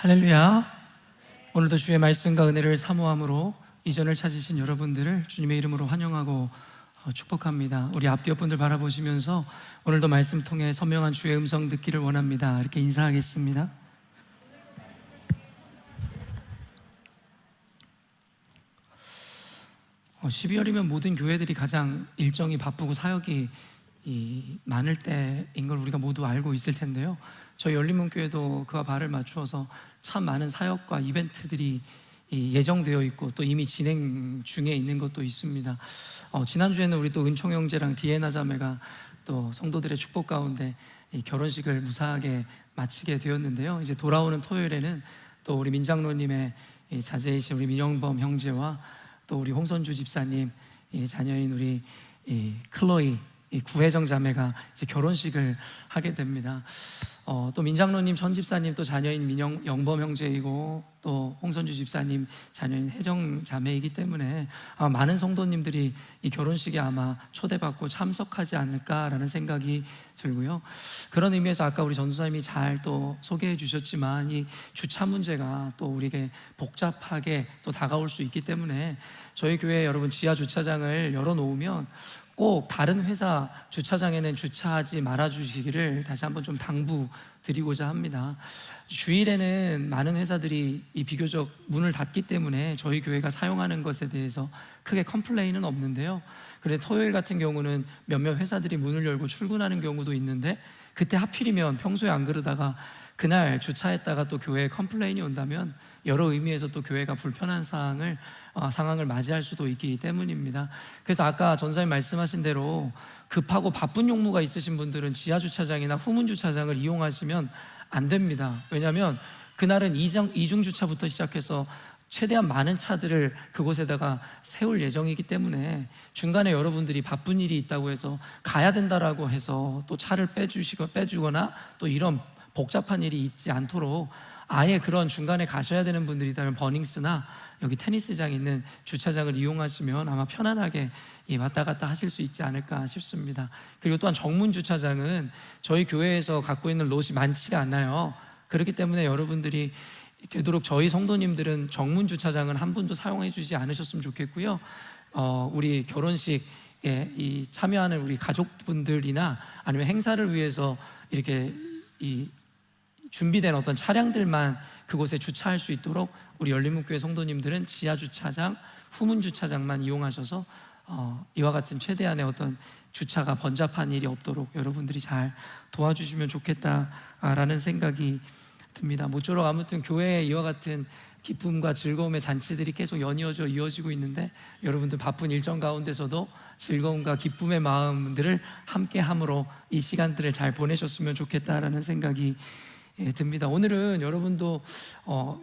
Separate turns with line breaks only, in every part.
할렐루야. 오늘도 주의 말씀과 은혜를 사모함으로 이전을 찾으신 여러분들을 주님의 이름으로 환영하고 축복합니다. 우리 앞뒤 옆분들 바라보시면서 오늘도 말씀 통해 선명한 주의 음성 듣기를 원합니다. 이렇게 인사하겠습니다. 어, 12월이면 모든 교회들이 가장 일정이 바쁘고 사역이 많을 때인 걸 우리가 모두 알고 있을 텐데요. 저희 열린문교회도 그와 발을 맞추어서 참 많은 사역과 이벤트들이 예정되어 있고 또 이미 진행 중에 있는 것도 있습니다. 지난주에는 우리 또 은총 형제랑 디에나 자매가 또 성도들의 축복 가운데 이 결혼식을 무사하게 마치게 되었는데요. 이제 돌아오는 토요일에는 또 우리 민장로님의 자제이신 우리 민영범 형제와 또 우리 홍선주 집사님 자녀인 우리 클로이 이 구혜정 자매가 이제 결혼식을 하게 됩니다. 또 민장로님 전 집사님 또 자녀인 영범 형제이고 또 홍선주 집사님 자녀인 혜정 자매이기 때문에 많은 성도님들이 이 결혼식에 아마 초대받고 참석하지 않을까라는 생각이 들고요. 그런 의미에서 아까 우리 전수사님이 잘 또 소개해 주셨지만 이 주차 문제가 또 우리에게 복잡하게 또 다가올 수 있기 때문에 저희 교회 여러분 지하 주차장을 열어놓으면 꼭 다른 회사 주차장에는 주차하지 말아주시기를 다시 한번 좀 당부드리고자 합니다. 주일에는 많은 회사들이 이 비교적 문을 닫기 때문에 저희 교회가 사용하는 것에 대해서 크게 컴플레인은 없는데요. 그런데 토요일 같은 경우는 몇몇 회사들이 문을 열고 출근하는 경우도 있는데 그때 하필이면 평소에 안 그러다가 그날 주차했다가 또 교회에 컴플레인이 온다면 여러 의미에서 또 교회가 불편한 상황을 맞이할 수도 있기 때문입니다. 그래서 아까 전사님 말씀하신 대로 급하고 바쁜 용무가 있으신 분들은 지하 주차장이나 후문 주차장을 이용하시면 안 됩니다. 왜냐하면 그날은 이중 주차부터 시작해서 최대한 많은 차들을 그곳에다가 세울 예정이기 때문에 중간에 여러분들이 바쁜 일이 있다고 해서 가야 된다라고 해서 또 차를 빼주거나 또 이런 복잡한 일이 있지 않도록 아예 그런 중간에 가셔야 되는 분들이 있다면 버닝스나 여기 테니스장 있는 주차장을 이용하시면 아마 편안하게 왔다 갔다 하실 수 있지 않을까 싶습니다. 그리고 또한 정문 주차장은 저희 교회에서 갖고 있는 롯이 많지가 않아요. 그렇기 때문에 여러분들이 되도록 저희 성도님들은 정문 주차장은 한 분도 사용해 주지 않으셨으면 좋겠고요. 우리 결혼식에 참여하는 우리 가족분들이나 아니면 행사를 위해서 이렇게 준비된 어떤 차량들만 그곳에 주차할 수 있도록 우리 열린문교회 성도님들은 지하 주차장, 후문 주차장만 이용하셔서 이와 같은 최대한의 어떤 주차가 번잡한 일이 없도록 여러분들이 잘 도와주시면 좋겠다라는 생각이 듭니다. 모쪼록 아무튼 교회에 이와 같은 기쁨과 즐거움의 잔치들이 계속 연이어져 이어지고 있는데 여러분들 바쁜 일정 가운데서도 즐거움과 기쁨의 마음들을 함께 함으로 이 시간들을 잘 보내셨으면 좋겠다라는 생각이 듭니다. 오늘은 여러분도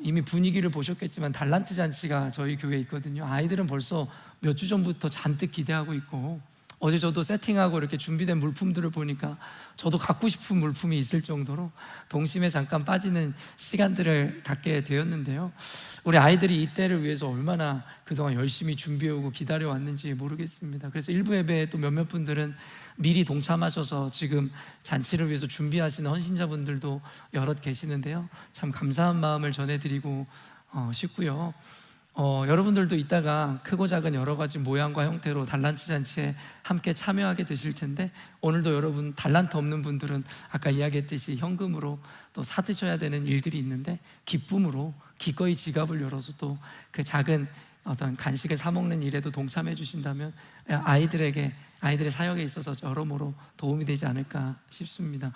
이미 분위기를 보셨겠지만 달란트 잔치가 저희 교회에 있거든요. 아이들은 벌써 몇 주 전부터 잔뜩 기대하고 있고 어제 저도 세팅하고 이렇게 준비된 물품들을 보니까 저도 갖고 싶은 물품이 있을 정도로 동심에 잠깐 빠지는 시간들을 갖게 되었는데요. 우리 아이들이 이때를 위해서 얼마나 그동안 열심히 준비해오고 기다려왔는지 모르겠습니다. 그래서 일부 예배에 또 몇몇 분들은 미리 동참하셔서 지금 잔치를 위해서 준비하시는 헌신자분들도 여럿 계시는데요. 참 감사한 마음을 전해드리고 싶고요. 여러분들도 이따가 크고 작은 여러 가지 모양과 형태로 달란트 잔치에 함께 참여하게 되실 텐데 오늘도 여러분 달란트 없는 분들은 아까 이야기했듯이 현금으로 또 사드셔야 되는 일들이 있는데 기쁨으로 기꺼이 지갑을 열어서 또 그 작은 어떤 간식을 사 먹는 일에도 동참해 주신다면 아이들의 사역에 있어서 여러모로 도움이 되지 않을까 싶습니다.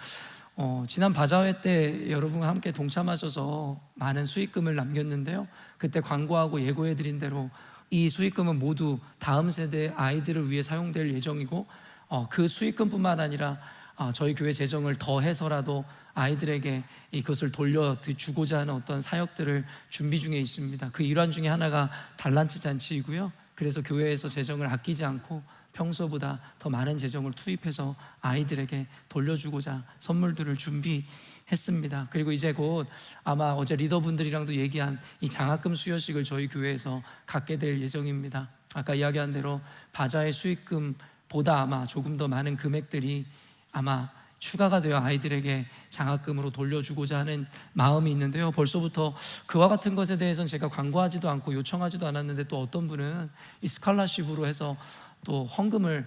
지난 바자회 때 여러분과 함께 동참하셔서 많은 수익금을 남겼는데요. 그때 광고하고 예고해드린 대로 이 수익금은 모두 다음 세대 아이들을 위해 사용될 예정이고 그 수익금뿐만 아니라 저희 교회 재정을 더해서라도 아이들에게 이것을 돌려주고자 하는 어떤 사역들을 준비 중에 있습니다. 그 일환 중에 하나가 달란트 잔치이고요. 그래서 교회에서 재정을 아끼지 않고 평소보다 더 많은 재정을 투입해서 아이들에게 돌려주고자 선물들을 준비했습니다. 그리고 이제 곧 아마 어제 리더분들이랑도 얘기한 이 장학금 수여식을 저희 교회에서 갖게 될 예정입니다. 아까 이야기한 대로 바자의 수익금보다 아마 조금 더 많은 금액들이 아마 추가가 되어 아이들에게 장학금으로 돌려주고자 하는 마음이 있는데요. 벌써부터 그와 같은 것에 대해서는 제가 광고하지도 않고 요청하지도 않았는데, 또 어떤 분은 이 스칼라십으로 해서 또 헌금을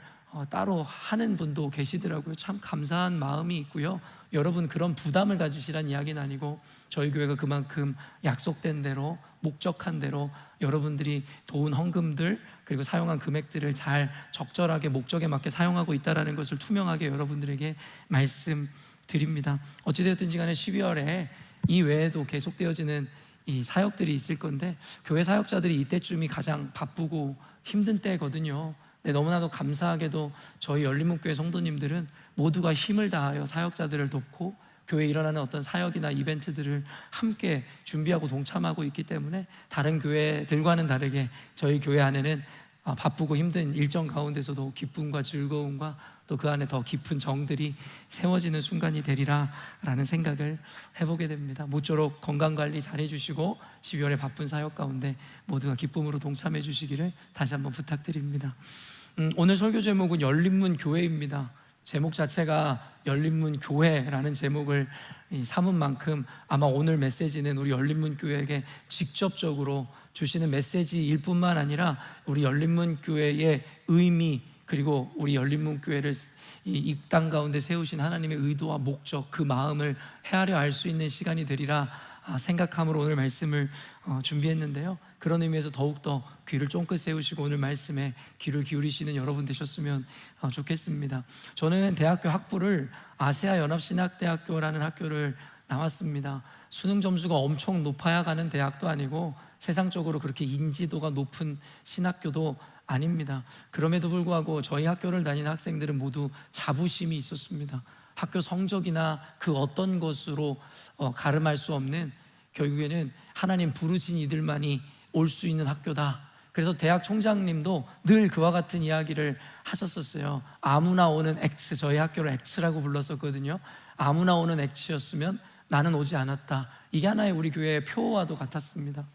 따로 하는 분도 계시더라고요. 참 감사한 마음이 있고요. 여러분, 그런 부담을 가지시란 이야기는 아니고, 저희 교회가 그만큼 약속된 대로, 목적한 대로 여러분들이 도운 헌금들, 그리고 사용한 금액들을 잘 적절하게 목적에 맞게 사용하고 있다는 것을 투명하게 여러분들에게 말씀드립니다. 어찌되었든지 간에 12월에 이 외에도 계속되어지는 이 사역들이 있을 건데, 교회 사역자들이 이때쯤이 가장 바쁘고 힘든 때거든요. 네, 너무나도 감사하게도 저희 열린문교회 성도님들은 모두가 힘을 다하여 사역자들을 돕고 교회에 일어나는 어떤 사역이나 이벤트들을 함께 준비하고 동참하고 있기 때문에, 다른 교회들과는 다르게 저희 교회 안에는 바쁘고 힘든 일정 가운데서도 기쁨과 즐거움과 또 그 안에 더 깊은 정들이 세워지는 순간이 되리라 라는 생각을 해보게 됩니다. 모쪼록 건강관리 잘 해주시고 12월에 바쁜 사역 가운데 모두가 기쁨으로 동참해 주시기를 다시 한번 부탁드립니다. 오늘 설교 제목은 열린문 교회입니다. 제목 자체가 열린문 교회라는 제목을 삼은 만큼 아마 오늘 메시지는 우리 열린문 교회에게 직접적으로 주시는 메시지일 뿐만 아니라 우리 열린문 교회의 의미, 그리고 우리 열린문 교회를 이 땅 가운데 세우신 하나님의 의도와 목적, 그 마음을 헤아려 알 수 있는 시간이 되리라 생각함으로 오늘 말씀을 준비했는데요. 그런 의미에서 더욱더 귀를 쫑긋 세우시고 오늘 말씀에 귀를 기울이시는 여러분 되셨으면 좋겠습니다. 저는 대학교 학부를 아세아 연합신학대학교라는 학교를 나왔습니다. 수능 점수가 엄청 높아야 가는 대학도 아니고 세상적으로 그렇게 인지도가 높은 신학교도 아닙니다. 그럼에도 불구하고 저희 학교를 다니는 학생들은 모두 자부심이 있었습니다. 학교 성적이나 그 어떤 것으로 가름할 수 없는, 결국에는 하나님 부르신 이들만이 올 수 있는 학교다. 그래서 대학 총장님도 늘 그와 같은 이야기를 하셨었어요. 아무나 오는 X, 저희 학교를 X라고 불렀었거든요. 아무나 오는 X였으면 나는 오지 않았다. 이게 하나의 우리 교회의 표와도 같았습니다.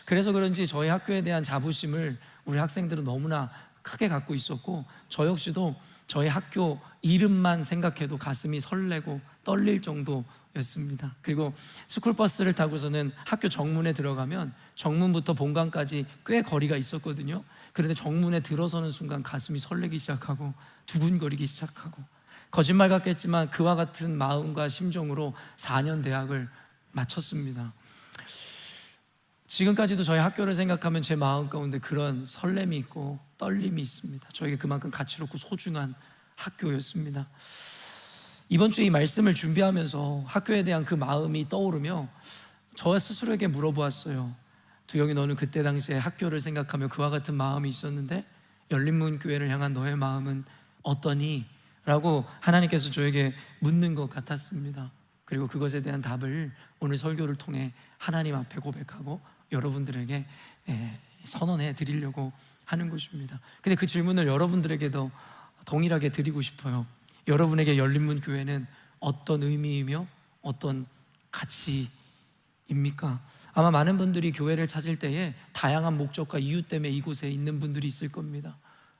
그래서 그런지 저희 학교에 대한 자부심을 우리 학생들은 너무나 크게 갖고 있었고, 저 역시도 저희 학교 이름만 생각해도 가슴이 설레고 떨릴 정도였습니다. 그리고 스쿨버스를 타고서는 학교 정문에 들어가면 정문부터 본관까지 꽤 거리가 있었거든요. 그런데 정문에 들어서는 순간 가슴이 설레기 시작하고 두근거리기 시작하고, 거짓말 같겠지만 그와 같은 마음과 심정으로 4년 대학을 마쳤습니다. 지금까지도 저희 학교를 생각하면 제 마음 가운데 그런 설렘이 있고 떨림이 있습니다. 저에게 그만큼 가치롭고 소중한 학교였습니다. 이번 주에 이 말씀을 준비하면서 학교에 대한 그 마음이 떠오르며 저 스스로에게 물어보았어요. 두영이, 너는 그때 당시에 학교를 생각하며 그와 같은 마음이 있었는데 열린문 교회를 향한 너의 마음은 어떠니? 라고 하나님께서 저에게 묻는 것 같았습니다. 그리고 그것에 대한 답을 오늘 설교를 통해 하나님 앞에 고백하고 여러분들에게 선언해 드리려고 하는 것입니다. 근데 그 질문을 여러분들에게도 동일하게 드리고 싶어요. 여러분에게 열린문 교회는 어떤 의미이며 어떤 가치입니까? 아마 많은 분들이 교회를 찾을 때에 다양한 목적과 이유 때문에 이곳에 있는 분들이 있을 겁니다.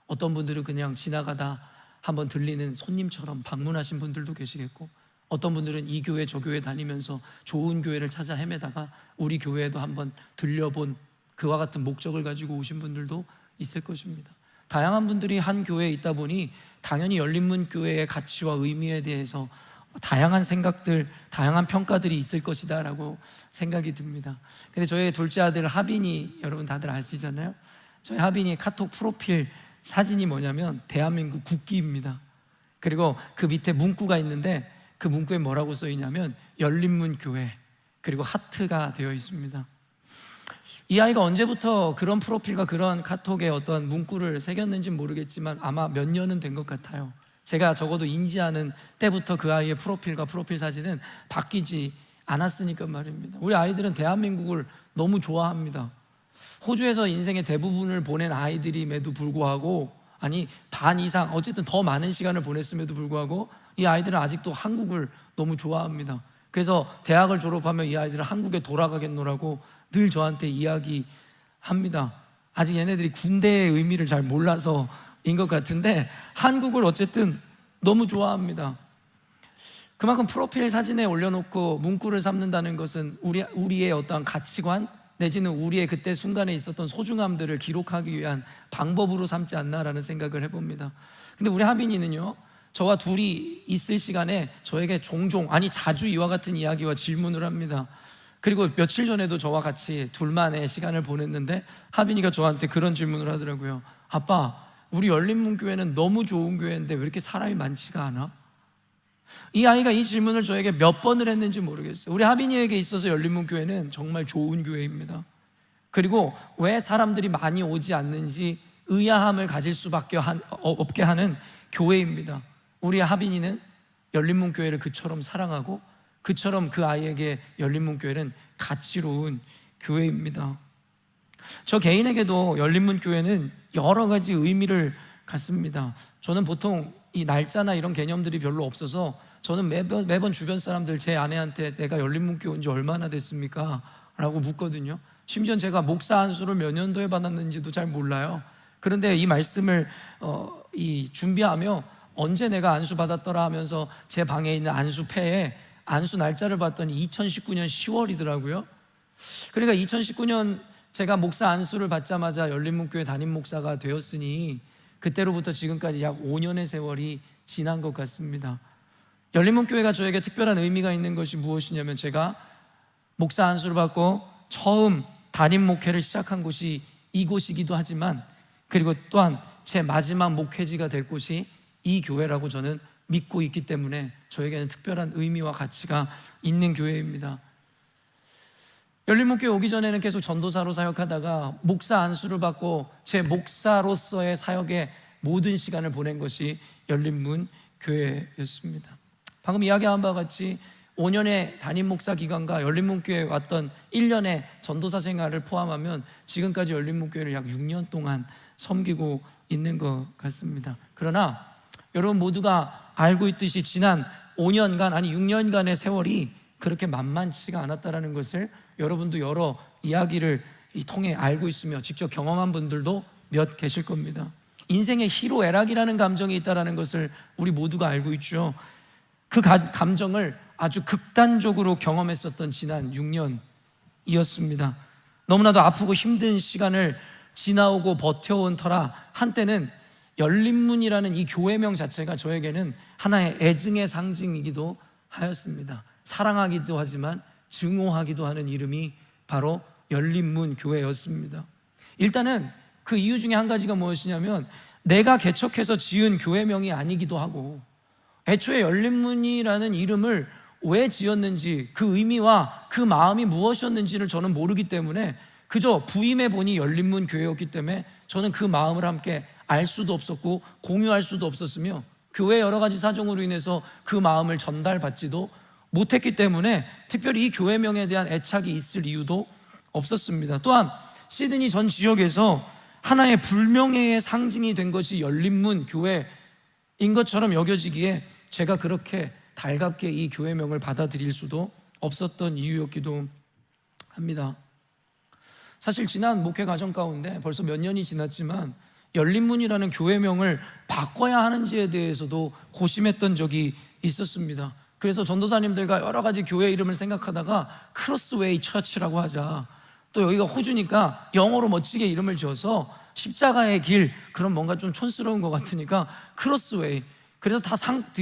어떤 분들은 그냥 지나가다 한번 들리는 손님처럼 방문하신 분들도 계시겠고, 어떤 분들은 이 교회 저 교회 다니면서 좋은 교회를 찾아 헤매다가 우리 교회에도 한번 들려본 그와 같은 목적을 가지고 오신 분들도 있을 것입니다. 다양한 분들이 한 교회에 있다 보니 당연히 열린문 교회의 가치와 의미에 대해서 다양한 생각들, 다양한 평가들이 있을 것이다 라고 생각이 듭니다. 근데 저희 둘째 아들 하빈이, 여러분 다들 아시잖아요. 저희 하빈이 카톡 프로필 사진이 뭐냐면 대한민국 국기입니다. 그리고 그 밑에 문구가 있는데 그 문구에 뭐라고 써 있냐면 열린문 교회, 그리고 하트가 되어 있습니다. 이 아이가 언제부터 그런 프로필과 그런 카톡에 어떤 문구를 새겼는지는 모르겠지만 아마 몇 년은 된 것 같아요. 제가 적어도 인지하는 때부터 그 아이의 프로필과 프로필 사진은 바뀌지 않았으니까 말입니다. 우리 아이들은 대한민국을 너무 좋아합니다. 호주에서 인생의 대부분을 보낸 아이들임에도 불구하고, 아니 반 이상 어쨌든 더 많은 시간을 보냈음에도 불구하고 이 아이들은 아직도 한국을 너무 좋아합니다. 그래서 대학을 졸업하면 이 아이들은 한국에 돌아가겠노라고 늘 저한테 이야기합니다. 아직 얘네들이 군대의 의미를 잘 몰라서인 것 같은데 한국을 어쨌든 너무 좋아합니다. 그만큼 프로필 사진에 올려놓고 문구를 삼는다는 것은 우리의 어떤 가치관 내지는 우리의 그때 순간에 있었던 소중함들을 기록하기 위한 방법으로 삼지 않나라는 생각을 해봅니다. 근데 우리 하빈이는요, 저와 둘이 있을 시간에 저에게 종종, 아니 자주 이와 같은 이야기와 질문을 합니다. 그리고 며칠 전에도 저와 같이 둘만의 시간을 보냈는데 하빈이가 저한테 그런 질문을 하더라고요. 아빠, 우리 열린문교회는 너무 좋은 교회인데 왜 이렇게 사람이 많지가 않아? 이 아이가 이 질문을 저에게 몇 번을 했는지 모르겠어요. 우리 하빈이에게 있어서 열린문교회는 정말 좋은 교회입니다. 그리고 왜 사람들이 많이 오지 않는지 의아함을 가질 수밖에 없게 하는 교회입니다. 우리 하빈이는 열린문교회를 그처럼 사랑하고 그처럼 그 아이에게 열린문교회는 가치로운 교회입니다. 저 개인에게도 열린문교회는 여러 가지 의미를 갖습니다. 저는 보통 이 날짜나 이런 개념들이 별로 없어서 저는 매번 주변 사람들, 제 아내한테 내가 열린문교회 온 지 얼마나 됐습니까? 라고 묻거든요. 심지어 제가 목사 안수를 몇 년도에 받았는지도 잘 몰라요. 그런데 이 말씀을 준비하며 언제 내가 안수 받았더라 하면서 제 방에 있는 안수패에 안수 날짜를 봤더니 2019년 10월이더라고요. 그러니까 2019년 제가 목사 안수를 받자마자 열린문교회 담임 목사가 되었으니 그때로부터 지금까지 약 5년의 세월이 지난 것 같습니다. 열린문교회가 저에게 특별한 의미가 있는 것이 무엇이냐면, 제가 목사 안수를 받고 처음 담임 목회를 시작한 곳이 이곳이기도 하지만, 그리고 또한 제 마지막 목회지가 될 곳이 이 교회라고 저는 믿고 있기 때문에 저에게는 특별한 의미와 가치가 있는 교회입니다. 열린문교회 오기 전에는 계속 전도사로 사역하다가 목사 안수를 받고 제 목사로서의 사역에 모든 시간을 보낸 것이 열린문교회였습니다. 방금 이야기한 바와 같이 5년의 담임 목사 기간과 열린문교회에 왔던 1년의 전도사 생활을 포함하면 지금까지 열린문교회를 약 6년 동안 섬기고 있는 것 같습니다. 그러나 여러분 모두가 알고 있듯이 지난 5년간, 아니 6년간의 세월이 그렇게 만만치가 않았다는 것을 여러분도 여러 이야기를 통해 알고 있으며 직접 경험한 분들도 몇 계실 겁니다. 인생에 희로애락이라는 감정이 있다는 것을 우리 모두가 알고 있죠. 그 감정을 아주 극단적으로 경험했었던 지난 6년이었습니다. 너무나도 아프고 힘든 시간을 지나오고 버텨온 터라 한때는 열린문이라는 이 교회명 자체가 저에게는 하나의 애증의 상징이기도 하였습니다. 사랑하기도 하지만 증오하기도 하는 이름이 바로 열린문 교회였습니다. 일단은 그 이유 중에 한 가지가 무엇이냐면, 내가 개척해서 지은 교회명이 아니기도 하고, 애초에 열린문이라는 이름을 왜 지었는지, 그 의미와 그 마음이 무엇이었는지를 저는 모르기 때문에 그저 부임해 보니 열린문 교회였기 때문에 저는 그 마음을 함께 알 수도 없었고 공유할 수도 없었으며, 교회 여러 가지 사정으로 인해서 그 마음을 전달받지도 못했기 때문에 특별히 이 교회명에 대한 애착이 있을 이유도 없었습니다. 또한 시드니 전 지역에서 하나의 불명예의 상징이 된 것이 열린문 교회인 것처럼 여겨지기에 제가 그렇게 달갑게 이 교회명을 받아들일 수도 없었던 이유였기도 합니다. 사실 지난 목회 과정 가운데 벌써 몇 년이 지났지만 열린문이라는 교회명을 바꿔야 하는지에 대해서도 고심했던 적이 있었습니다. 그래서 전도사님들과 여러 가지 교회 이름을 생각하다가 크로스웨이 처치라고 하자, 또 여기가 호주니까 영어로 멋지게 이름을 지어서 십자가의 길, 그런 뭔가 좀 촌스러운 것 같으니까 크로스웨이. 그래서 다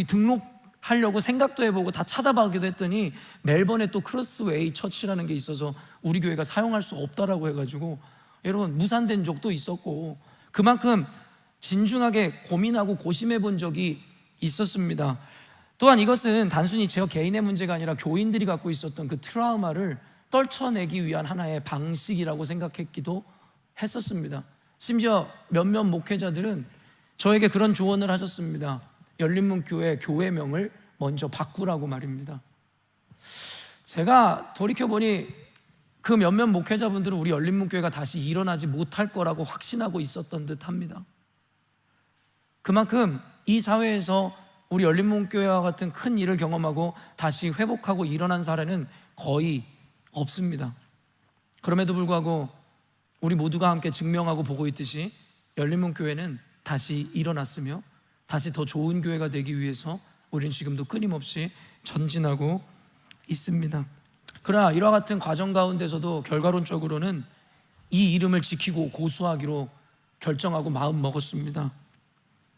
등록하려고 생각도 해보고 다 찾아보기도 했더니 멜번에 또 크로스웨이 처치라는 게 있어서 우리 교회가 사용할 수 없다라고 해가지고 여러분 무산된 적도 있었고, 그만큼 진중하게 고민하고 고심해 본 적이 있었습니다. 또한 이것은 단순히 제 개인의 문제가 아니라 교인들이 갖고 있었던 그 트라우마를 떨쳐내기 위한 하나의 방식이라고 생각했기도 했었습니다. 심지어 몇몇 목회자들은 저에게 그런 조언을 하셨습니다. 열린문교회 교회명을 먼저 바꾸라고 말입니다. 제가 돌이켜보니 그 몇몇 목회자분들은 우리 열린문교회가 다시 일어나지 못할 거라고 확신하고 있었던 듯 합니다. 그만큼 이 사회에서 우리 열린문교회와 같은 큰 일을 경험하고 다시 회복하고 일어난 사례는 거의 없습니다. 그럼에도 불구하고 우리 모두가 함께 증명하고 보고 있듯이 열린문교회는 다시 일어났으며 다시 더 좋은 교회가 되기 위해서 우리는 지금도 끊임없이 전진하고 있습니다. 그러나 이와 같은 과정 가운데서도 결과론적으로는 이 이름을 지키고 고수하기로 결정하고 마음 먹었습니다.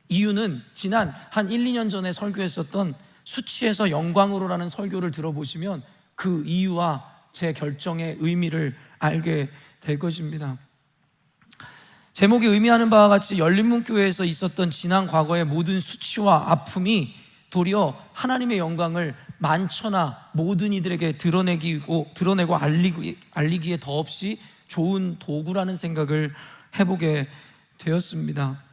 이유는 지난 한 1, 2년 전에 설교했었던 수치에서 영광으로라는 설교를 들어보시면 그 이유와 제 결정의 의미를 알게 될 것입니다. 제목이 의미하는 바와 같이 열린문교회에서 있었던 지난 과거의 모든 수치와 아픔이 도리어 하나님의 영광을 만천하 모든 이들에게 드러내고 알리기에 더없이 좋은 도구라는 생각을 해보게 되었습니다.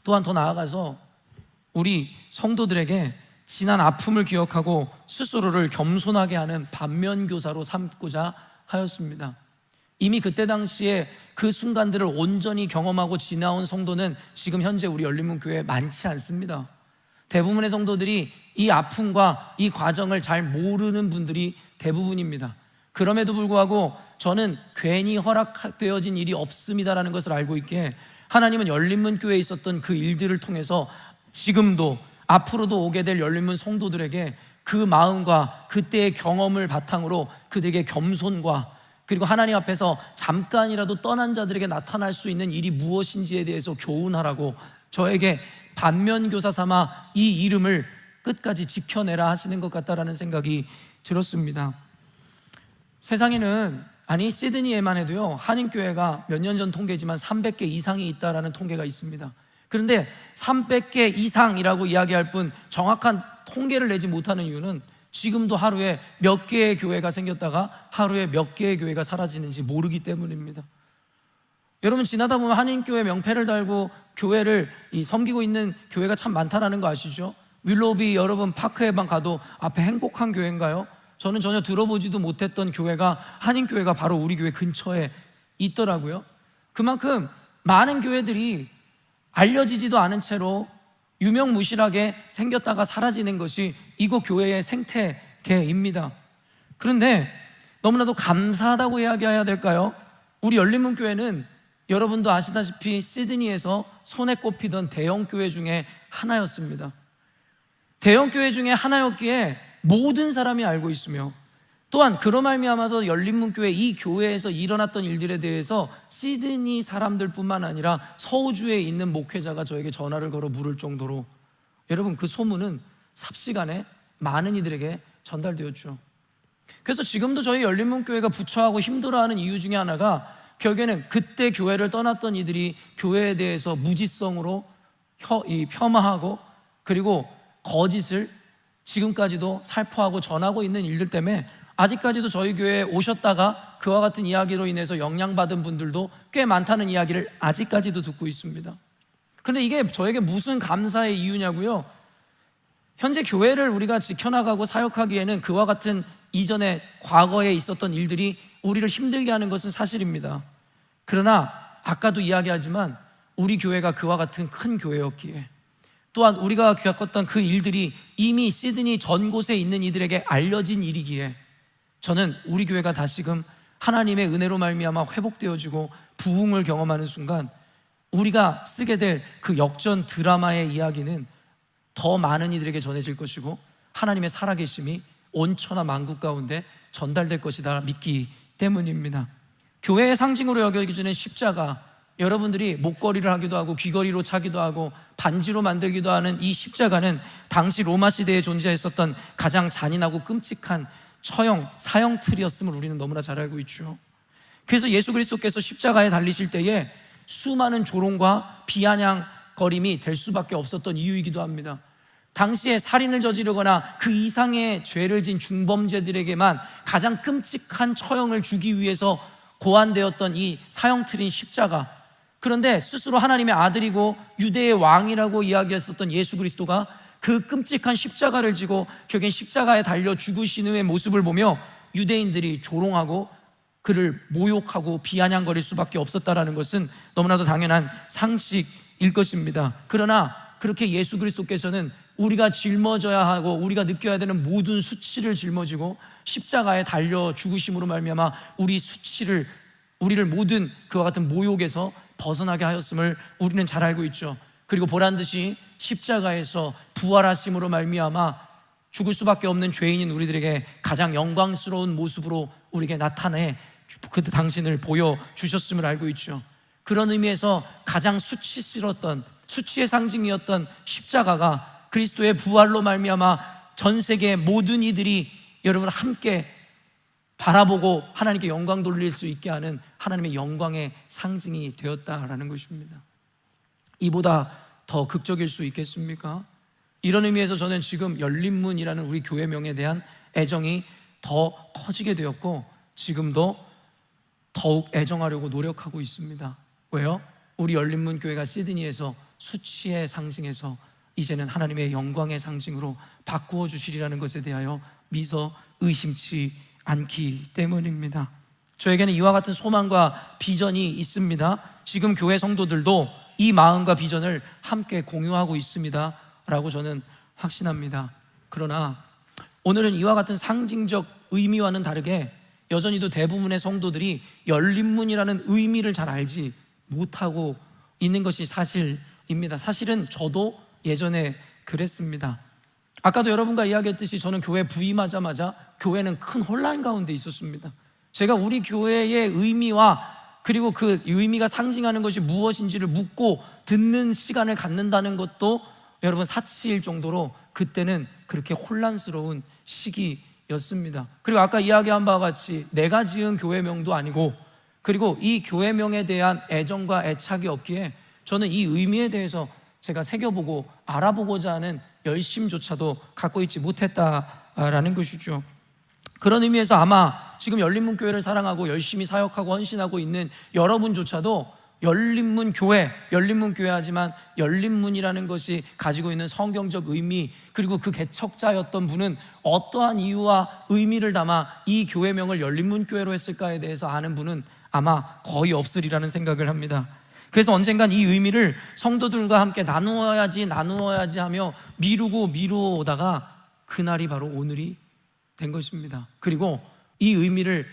또한 더 나아가서 우리 성도들에게 지난 아픔을 기억하고 스스로를 겸손하게 하는 반면교사로 삼고자 하였습니다. 이미 그때 당시에 그 순간들을 온전히 경험하고 지나온 성도는 지금 현재 우리 열린문교회에 많지 않습니다. 대부분의 성도들이 이 아픔과 이 과정을 잘 모르는 분들이 대부분입니다. 그럼에도 불구하고 저는 괜히 허락되어진 일이 없습니다라는 것을 알고 있기에 하나님은 열린문교회에 있었던 그 일들을 통해서 지금도 앞으로도 오게 될 열린문 성도들에게 그 마음과 그때의 경험을 바탕으로 그들에게 겸손과 그리고 하나님 앞에서 잠깐이라도 떠난 자들에게 나타날 수 있는 일이 무엇인지에 대해서 교훈하라고 저에게 반면교사 삼아 이 이름을 끝까지 지켜내라 하시는 것 같다라는 생각이 들었습니다. 세상에는 시드니에만 해도요 한인교회가 몇 년 전 통계지만 300개 이상이 있다라는 통계가 있습니다. 그런데 300개 이상이라고 이야기할 뿐 정확한 통계를 내지 못하는 이유는 지금도 하루에 몇 개의 교회가 생겼다가 하루에 몇 개의 교회가 사라지는지 모르기 때문입니다. 여러분 지나다 보면 한인교회 명패를 달고 교회를 섬기고 있는 교회가 참 많다라는 거 아시죠? 윌로비 여러분 파크에만 가도 앞에 행복한 교회인가요? 저는 전혀 들어보지도 못했던 교회가 한인교회가 바로 우리 교회 근처에 있더라고요. 그만큼 많은 교회들이 알려지지도 않은 채로 유명무실하게 생겼다가 사라지는 것이 이곳 교회의 생태계입니다. 그런데 너무나도 감사하다고 이야기해야 될까요? 우리 열린문교회는 여러분도 아시다시피 시드니에서 손에 꼽히던 대형교회 중에 하나였습니다. 대형교회 중에 하나였기에 모든 사람이 알고 있으며 또한 그로 말미암아서 열린문교회 이 교회에서 일어났던 일들에 대해서 시드니 사람들 뿐만 아니라 서우주에 있는 목회자가 저에게 전화를 걸어 물을 정도로 여러분 그 소문은 삽시간에 많은 이들에게 전달되었죠. 그래서 지금도 저희 열린문교회가 부처하고 힘들어하는 이유 중에 하나가 결국에는 그때 교회를 떠났던 이들이 교회에 대해서 무지성으로 폄하하고 그리고 거짓을 지금까지도 살포하고 전하고 있는 일들 때문에 아직까지도 저희 교회에 오셨다가 그와 같은 이야기로 인해서 영향받은 분들도 꽤 많다는 이야기를 아직까지도 듣고 있습니다. 그런데 이게 저에게 무슨 감사의 이유냐고요? 현재 교회를 우리가 지켜나가고 사역하기에는 그와 같은 이전에 과거에 있었던 일들이 우리를 힘들게 하는 것은 사실입니다. 그러나 아까도 이야기하지만 우리 교회가 그와 같은 큰 교회였기에 또한 우리가 겪었던 그 일들이 이미 시드니 전 곳에 있는 이들에게 알려진 일이기에 저는 우리 교회가 다시금 하나님의 은혜로 말미암아 회복되어지고 부흥을 경험하는 순간 우리가 쓰게 될 그 역전 드라마의 이야기는 더 많은 이들에게 전해질 것이고 하나님의 살아계심이 온 천하 만국 가운데 전달될 것이다 믿기 때문입니다. 교회의 상징으로 여겨지는 십자가, 여러분들이 목걸이를 하기도 하고 귀걸이로 차기도 하고 반지로 만들기도 하는 이 십자가는 당시 로마 시대에 존재했었던 가장 잔인하고 끔찍한 사형 틀이었음을 우리는 너무나 잘 알고 있죠. 그래서 예수 그리스도께서 십자가에 달리실 때에 수많은 조롱과 비아냥거림이 될 수밖에 없었던 이유이기도 합니다. 당시에 살인을 저지르거나 그 이상의 죄를 진 중범죄들에게만 가장 끔찍한 처형을 주기 위해서 고안되었던 이 사형틀인 십자가, 그런데 스스로 하나님의 아들이고 유대의 왕이라고 이야기했었던 예수 그리스도가 그 끔찍한 십자가를 지고 결국엔 십자가에 달려 죽으시는 모습을 보며 유대인들이 조롱하고 그를 모욕하고 비아냥거릴 수밖에 없었다라는 것은 너무나도 당연한 상식일 것입니다. 그러나 그렇게 예수 그리스도께서는 우리가 짊어져야 하고 우리가 느껴야 되는 모든 수치를 짊어지고 십자가에 달려 죽으심으로 말미암아 우리를 모든 그와 같은 모욕에서 벗어나게 하였음을 우리는 잘 알고 있죠. 그리고 보란듯이 십자가에서 부활하심으로 말미암아 죽을 수밖에 없는 죄인인 우리들에게 가장 영광스러운 모습으로 우리에게 나타내 그 당신을 보여주셨음을 알고 있죠. 그런 의미에서 가장 수치스러웠던, 수치의 상징이었던 십자가가 그리스도의 부활로 말미암아 전 세계의 모든 이들이 여러분 함께 바라보고 하나님께 영광 돌릴 수 있게 하는 하나님의 영광의 상징이 되었다라는 것입니다. 이보다 더 극적일 수 있겠습니까? 이런 의미에서 저는 지금 열린문이라는 우리 교회명에 대한 애정이 더 커지게 되었고 지금도 더욱 애정하려고 노력하고 있습니다. 왜요? 우리 열린문 교회가 시드니에서 수치의 상징에서 이제는 하나님의 영광의 상징으로 바꾸어 주시리라는 것에 대하여 미서 의심치 않기 때문입니다. 저에게는 이와 같은 소망과 비전이 있습니다. 지금 교회 성도들도 이 마음과 비전을 함께 공유하고 있습니다 라고 저는 확신합니다. 그러나 오늘은 이와 같은 상징적 의미와는 다르게 여전히도 대부분의 성도들이 열린문이라는 의미를 잘 알지 못하고 있는 것이 사실입니다. 사실은 저도 예전에 그랬습니다. 아까도 여러분과 이야기했듯이 저는 교회 부임하자마자 교회는 큰 혼란 가운데 있었습니다. 제가 우리 교회의 의미와 그리고 그 의미가 상징하는 것이 무엇인지를 묻고 듣는 시간을 갖는다는 것도 여러분 사치일 정도로 그때는 그렇게 혼란스러운 시기였습니다. 그리고 아까 이야기한 바와 같이 내가 지은 교회명도 아니고 그리고 이 교회명에 대한 애정과 애착이 없기에 저는 이 의미에 대해서 제가 새겨보고 알아보고자 하는 열심조차도 갖고 있지 못했다라는 것이죠. 그런 의미에서 아마 지금 열린문교회를 사랑하고 열심히 사역하고 헌신하고 있는 여러분조차도 열린문교회 하지만 열린문이라는 것이 가지고 있는 성경적 의미 그리고 그 개척자였던 분은 어떠한 이유와 의미를 담아 이 교회명을 열린문교회로 했을까에 대해서 아는 분은 아마 거의 없으리라는 생각을 합니다. 그래서 언젠간 이 의미를 성도들과 함께 나누어야지 하며 미루어오다가 그날이 바로 오늘이 된 것입니다. 그리고 이 의미를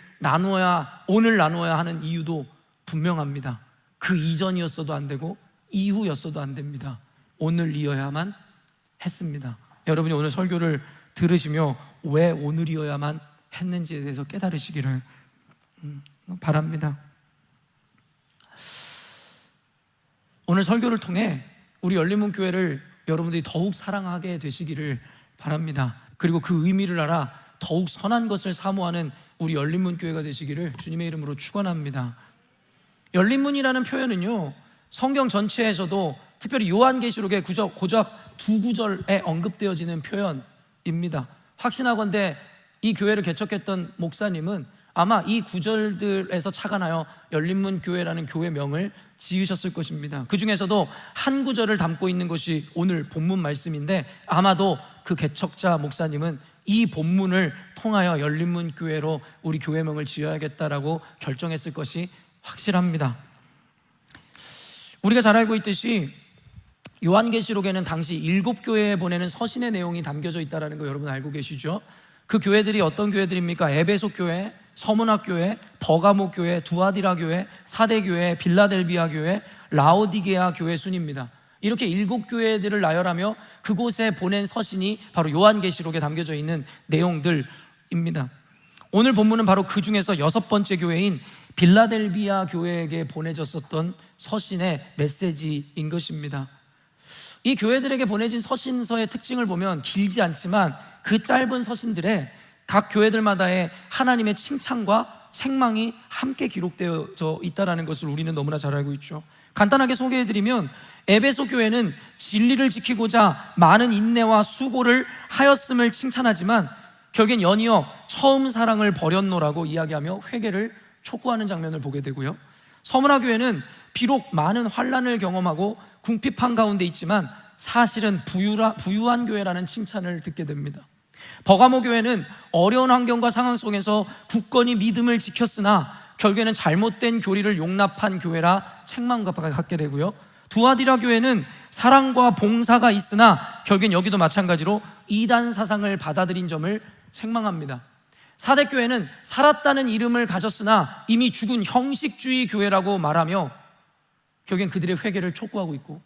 오늘 나누어야 하는 이유도 분명합니다. 그 이전이었어도 안 되고 이후였어도 안 됩니다. 오늘이어야만 했습니다. 여러분이 오늘 설교를 들으시며 왜 오늘이어야만 했는지에 대해서 깨달으시기를 바랍니다. 오늘 설교를 통해 우리 열린문교회를 여러분들이 더욱 사랑하게 되시기를 바랍니다. 그리고 그 의미를 알아 더욱 선한 것을 사모하는 우리 열린문교회가 되시기를 주님의 이름으로 축원합니다. 열린문이라는 표현은요 성경 전체에서도 특별히 요한계시록의 고작 두 구절에 언급되어지는 표현입니다. 확신하건대 이 교회를 개척했던 목사님은 아마 이 구절들에서 착안하여 열린문교회라는 교회명을 지으셨을 것입니다. 그 중에서도 한 구절을 담고 있는 것이 오늘 본문 말씀인데 아마도 그 개척자 목사님은 이 본문을 통하여 열린문교회로 우리 교회명을 지어야겠다라고 결정했을 것이 확실합니다. 우리가 잘 알고 있듯이 요한계시록에는 당시 7교회에 보내는 서신의 내용이 담겨져 있다는 거 여러분 알고 계시죠? 그 교회들이 어떤 교회들입니까? 에베소 교회, 서문학 교회, 버가모 교회, 두아디라 교회, 사대 교회, 빌라델비아 교회, 라오디게아 교회 순입니다. 이렇게 7교회들을 나열하며 그곳에 보낸 서신이 바로 요한계시록에 담겨져 있는 내용들입니다. 오늘 본문은 바로 그 중에서 6번째 교회인 빌라델비아 교회에게 보내졌었던 서신의 메시지인 것입니다. 이 교회들에게 보내진 서신서의 특징을 보면 길지 않지만 그 짧은 서신들에 각 교회들마다의 하나님의 칭찬과 책망이 함께 기록되어져 있다는 것을 우리는 너무나 잘 알고 있죠. 간단하게 소개해드리면 에베소 교회는 진리를 지키고자 많은 인내와 수고를 하였음을 칭찬하지만 결국엔 연이어 처음 사랑을 버렸노라고 이야기하며 회개를 촉구하는 장면을 보게 되고요. 서문화 교회는 비록 많은 환난을 경험하고 궁핍한 가운데 있지만 사실은 부유한 교회라는 칭찬을 듣게 됩니다. 버가모 교회는 어려운 환경과 상황 속에서 굳건히 믿음을 지켰으나 결국에는 잘못된 교리를 용납한 교회라 책망과 갖게 되고요. 두아디라 교회는 사랑과 봉사가 있으나 결국엔 여기도 마찬가지로 이단 사상을 받아들인 점을 책망합니다. 사대 교회는 살았다는 이름을 가졌으나 이미 죽은 형식주의 교회라고 말하며 결국엔 그들의 회개를 촉구하고 있고,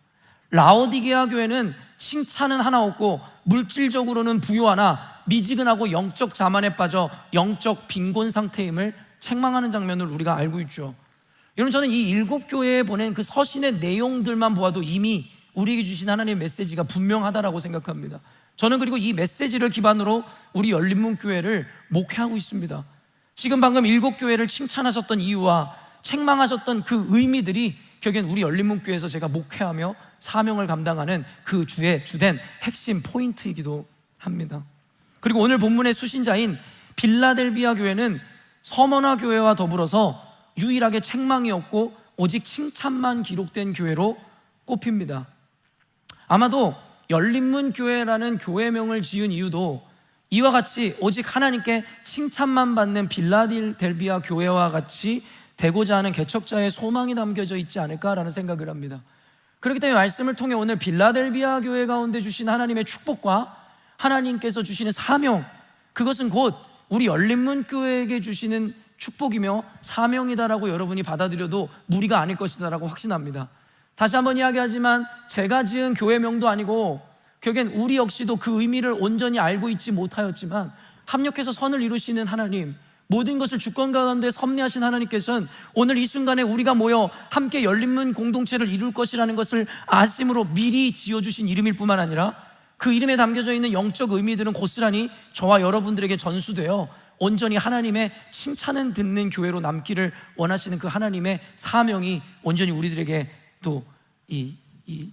라오디게아 교회는 칭찬은 하나 없고 물질적으로는 부유하나 미지근하고 영적 자만에 빠져 영적 빈곤 상태임을 책망하는 장면을 우리가 알고 있죠. 여러분, 저는 이 7교회에 보낸 그 서신의 내용들만 보아도 이미 우리에게 주신 하나님의 메시지가 분명하다라고 생각합니다. 저는 그리고 이 메시지를 기반으로 우리 열린문교회를 목회하고 있습니다. 지금 방금 7교회를 칭찬하셨던 이유와 책망하셨던 그 의미들이 결국엔 우리 열린문교회에서 제가 목회하며 사명을 감당하는 그 주의 주된 핵심 포인트이기도 합니다. 그리고 오늘 본문의 수신자인 빌라델비아 교회는 서머나 교회와 더불어서 유일하게 책망이 없고 오직 칭찬만 기록된 교회로 꼽힙니다. 아마도 열린문교회라는 교회명을 지은 이유도 이와 같이 오직 하나님께 칭찬만 받는 빌라델비아 교회와 같이 되고자 하는 개척자의 소망이 담겨져 있지 않을까라는 생각을 합니다. 그렇기 때문에 말씀을 통해 오늘 빌라델비아 교회 가운데 주신 하나님의 축복과 하나님께서 주시는 사명, 그것은 곧 우리 열린문교회에게 주시는 축복이며 사명이다라고 여러분이 받아들여도 무리가 아닐 것이다라고 확신합니다. 다시 한번 이야기하지만 제가 지은 교회명도 아니고 결국엔 우리 역시도 그 의미를 온전히 알고 있지 못하였지만 합력해서 선을 이루시는 하나님, 모든 것을 주권 가운데 섭리하신 하나님께서는 오늘 이 순간에 우리가 모여 함께 열린문 공동체를 이룰 것이라는 것을 아심으로 미리 지어주신 이름일 뿐만 아니라 그 이름에 담겨져 있는 영적 의미들은 고스란히 저와 여러분들에게 전수되어 온전히 하나님의 칭찬은 듣는 교회로 남기를 원하시는 그 하나님의 사명이 온전히 우리들에게 또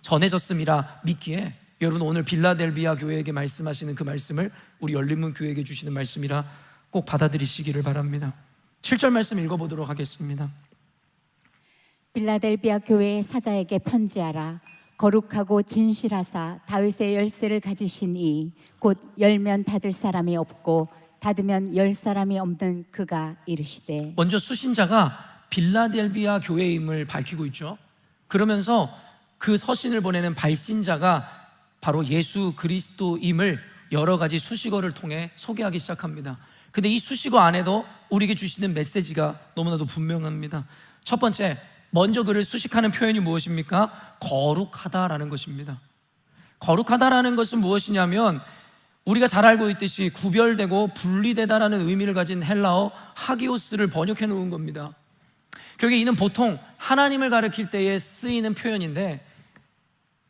전해졌음이라 믿기에 여러분, 오늘 빌라델비아 교회에게 말씀하시는 그 말씀을 우리 열린문 교회에게 주시는 말씀이라 꼭 받아들이시기를 바랍니다. 7절 말씀 읽어보도록 하겠습니다.
빌라델비아 교회의 사자에게 편지하라. 거룩하고 진실하사 다윗의 열쇠를 가지신 이 곧 열면 닫을 사람이 없고 닫으면 열 사람이 없는 그가 이르시되.
먼저 수신자가 빌라델비아 교회임을 밝히고 있죠. 그러면서 그 서신을 보내는 발신자가 바로 예수 그리스도임을 여러 가지 수식어를 통해 소개하기 시작합니다. 근데 이 수식어 안에도 우리에게 주시는 메시지가 너무나도 분명합니다. 첫 번째, 먼저 그를 수식하는 표현이 무엇입니까? 거룩하다라는 것입니다. 거룩하다라는 것은 무엇이냐면 우리가 잘 알고 있듯이 구별되고 분리되다라는 의미를 가진 헬라어 하기오스를 번역해 놓은 겁니다. 결국에 이는 보통 하나님을 가리킬 때에 쓰이는 표현인데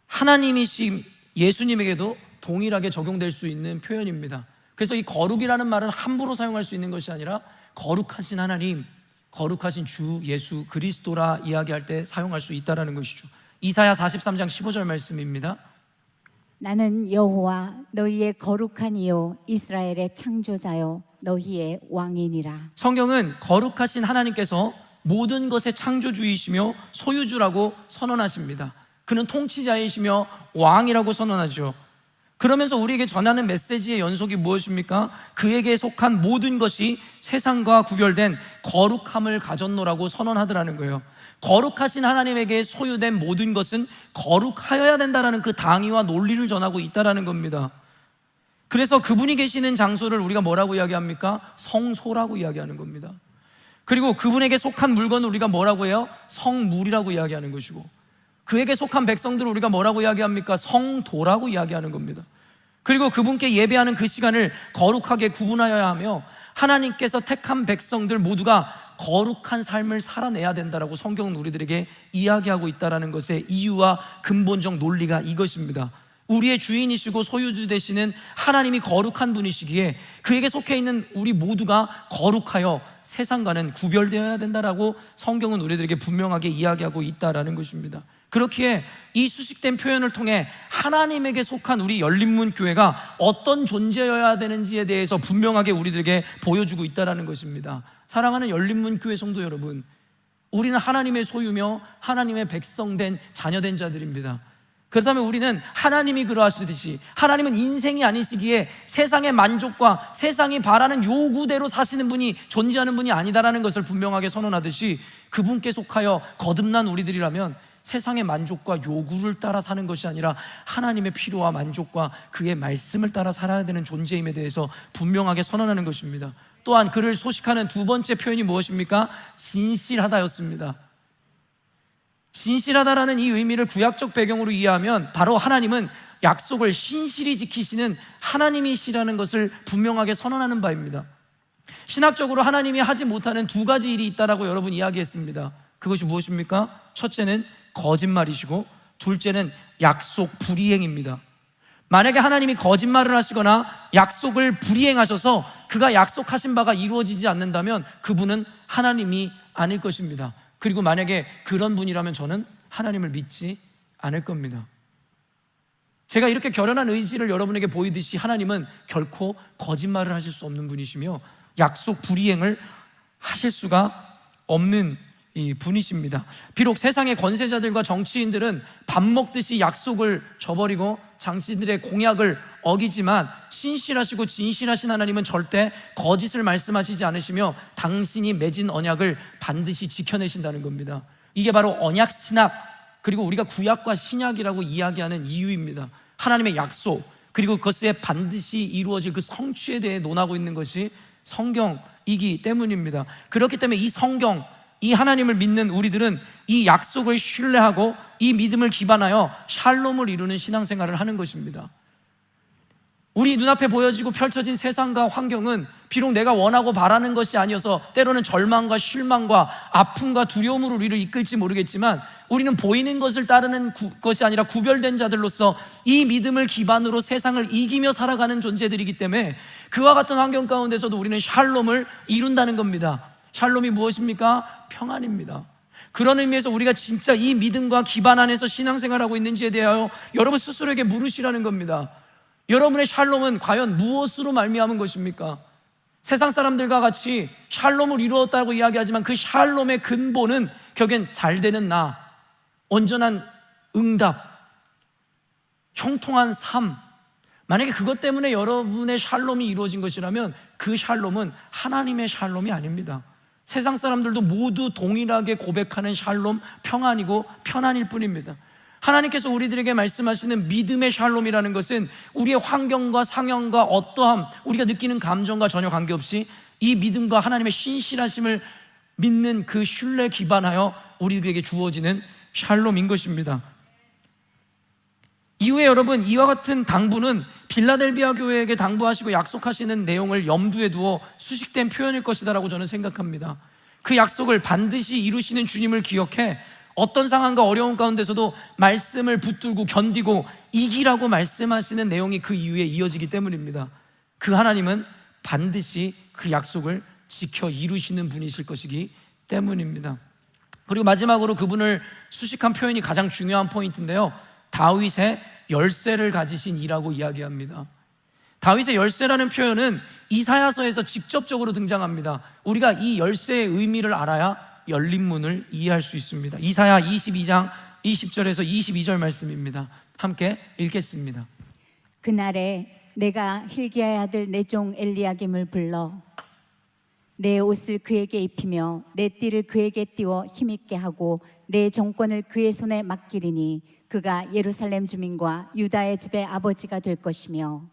하나님이신 예수님에게도 동일하게 적용될 수 있는 표현입니다. 그래서 이 거룩이라는 말은 함부로 사용할 수 있는 것이 아니라 거룩하신 하나님, 거룩하신 주 예수 그리스도라 이야기할 때 사용할 수 있다는 것이죠. 이사야 43장 15절 말씀입니다.
나는 여호와 너희의 거룩한 이요 이스라엘의 창조자요 너희의 왕이니라.
성경은 거룩하신 하나님께서 모든 것의 창조주이시며 소유주라고 선언하십니다. 그는 통치자이시며 왕이라고 선언하죠. 그러면서 우리에게 전하는 메시지의 연속이 무엇입니까? 그에게 속한 모든 것이 세상과 구별된 거룩함을 가졌노라고 선언하더라는 거예요. 거룩하신 하나님에게 소유된 모든 것은 거룩하여야 된다라는 그 당위와 논리를 전하고 있다라는 겁니다. 그래서 그분이 계시는 장소를 우리가 뭐라고 이야기합니까? 성소라고 이야기하는 겁니다. 그리고 그분에게 속한 물건을 우리가 뭐라고 해요? 성물이라고 이야기하는 것이고, 그에게 속한 백성들을 우리가 뭐라고 이야기합니까? 성도라고 이야기하는 겁니다. 그리고 그분께 예배하는 그 시간을 거룩하게 구분하여야 하며 하나님께서 택한 백성들 모두가 거룩한 삶을 살아내야 된다라고 성경은 우리들에게 이야기하고 있다는 것의 이유와 근본적 논리가 이것입니다. 우리의 주인이시고 소유주 되시는 하나님이 거룩한 분이시기에 그에게 속해 있는 우리 모두가 거룩하여 세상과는 구별되어야 된다라고 성경은 우리들에게 분명하게 이야기하고 있다는 것입니다. 그렇기에 이 수식된 표현을 통해 하나님에게 속한 우리 열린문 교회가 어떤 존재여야 되는지에 대해서 분명하게 우리들에게 보여주고 있다는 것입니다. 사랑하는 열린문 교회 성도 여러분, 우리는 하나님의 소유며 하나님의 백성된 자녀된 자들입니다. 그렇다면 우리는 하나님이 그러하시듯이 하나님은 인생이 아니시기에 세상의 만족과 세상이 바라는 요구대로 사시는 분이 존재하는 분이 아니다라는 것을 분명하게 선언하듯이 그분께 속하여 거듭난 우리들이라면 세상의 만족과 요구를 따라 사는 것이 아니라 하나님의 필요와 만족과 그의 말씀을 따라 살아야 되는 존재임에 대해서 분명하게 선언하는 것입니다. 또한 그를 소식하는 두 번째 표현이 무엇입니까? 진실하다였습니다. 진실하다라는 이 의미를 구약적 배경으로 이해하면 바로 하나님은 약속을 신실히 지키시는 하나님이시라는 것을 분명하게 선언하는 바입니다. 신학적으로 하나님이 하지 못하는 두 가지 일이 있다라고 여러분 이야기했습니다. 그것이 무엇입니까? 첫째는 거짓말이시고 둘째는 약속 불이행입니다. 만약에 하나님이 거짓말을 하시거나 약속을 불이행하셔서 그가 약속하신 바가 이루어지지 않는다면 그분은 하나님이 아닐 것입니다. 그리고 만약에 그런 분이라면 저는 하나님을 믿지 않을 겁니다. 제가 이렇게 결연한 의지를 여러분에게 보이듯이 하나님은 결코 거짓말을 하실 수 없는 분이시며 약속 불이행을 하실 수가 없는 이 분이십니다. 비록 세상의 권세자들과 정치인들은 밥 먹듯이 약속을 저버리고 당신들의 공약을 어기지만 신실하시고 진실하신 하나님은 절대 거짓을 말씀하시지 않으시며 당신이 맺은 언약을 반드시 지켜내신다는 겁니다. 이게 바로 언약 신학, 그리고 우리가 구약과 신약이라고 이야기하는 이유입니다. 하나님의 약속, 그리고 그것에 반드시 이루어질 그 성취에 대해 논하고 있는 것이 성경이기 때문입니다. 그렇기 때문에 이 성경, 이 하나님을 믿는 우리들은 이 약속을 신뢰하고 이 믿음을 기반하여 샬롬을 이루는 신앙생활을 하는 것입니다. 우리 눈앞에 보여지고 펼쳐진 세상과 환경은 비록 내가 원하고 바라는 것이 아니어서 때로는 절망과 실망과 아픔과 두려움으로 우리를 이끌지 모르겠지만 우리는 보이는 것을 따르는 것이 아니라 구별된 자들로서 이 믿음을 기반으로 세상을 이기며 살아가는 존재들이기 때문에 그와 같은 환경 가운데서도 우리는 샬롬을 이룬다는 겁니다. 샬롬이 무엇입니까? 평안입니다. 그런 의미에서 우리가 진짜 이 믿음과 기반 안에서 신앙생활하고 있는지에 대하여 여러분 스스로에게 물으시라는 겁니다. 여러분의 샬롬은 과연 무엇으로 말미암은 것입니까? 세상 사람들과 같이 샬롬을 이루었다고 이야기하지만 그 샬롬의 근본은 결국엔 잘 되는 나, 온전한 응답, 형통한 삶, 만약에 그것 때문에 여러분의 샬롬이 이루어진 것이라면 그 샬롬은 하나님의 샬롬이 아닙니다. 세상 사람들도 모두 동일하게 고백하는 샬롬, 평안이고 편안일 뿐입니다. 하나님께서 우리들에게 말씀하시는 믿음의 샬롬이라는 것은 우리의 환경과 상황과 어떠함, 우리가 느끼는 감정과 전혀 관계없이 이 믿음과 하나님의 신실하심을 믿는 그 신뢰에 기반하여 우리에게 주어지는 샬롬인 것입니다. 이후에 여러분, 이와 같은 당부는 빌라델비아 교회에게 당부하시고 약속하시는 내용을 염두에 두어 수식된 표현일 것이다라고 저는 생각합니다. 그 약속을 반드시 이루시는 주님을 기억해 어떤 상황과 어려운 가운데서도 말씀을 붙들고 견디고 이기라고 말씀하시는 내용이 그 이후에 이어지기 때문입니다. 그 하나님은 반드시 그 약속을 지켜 이루시는 분이실 것이기 때문입니다. 그리고 마지막으로 그분을 수식한 표현이 가장 중요한 포인트인데요, 다윗의 열쇠를 가지신 이라고 이야기합니다. 다윗의 열쇠라는 표현은 이사야서에서 직접적으로 등장합니다. 우리가 이 열쇠의 의미를 알아야 열린 문을 이해할 수 있습니다. 이사야 22장 20절에서 22절 말씀입니다. 함께 읽겠습니다.
그날에 내가 hilki야의 아들 내 종 엘리야김을 불러 내 옷을 그에게 입히며 내 띠를 그에게 띄워 힘있게 하고 내 정권을 그의 손에 맡기리니 그가 예루살렘 주민과 유다의 집의 아버지가 될 것이며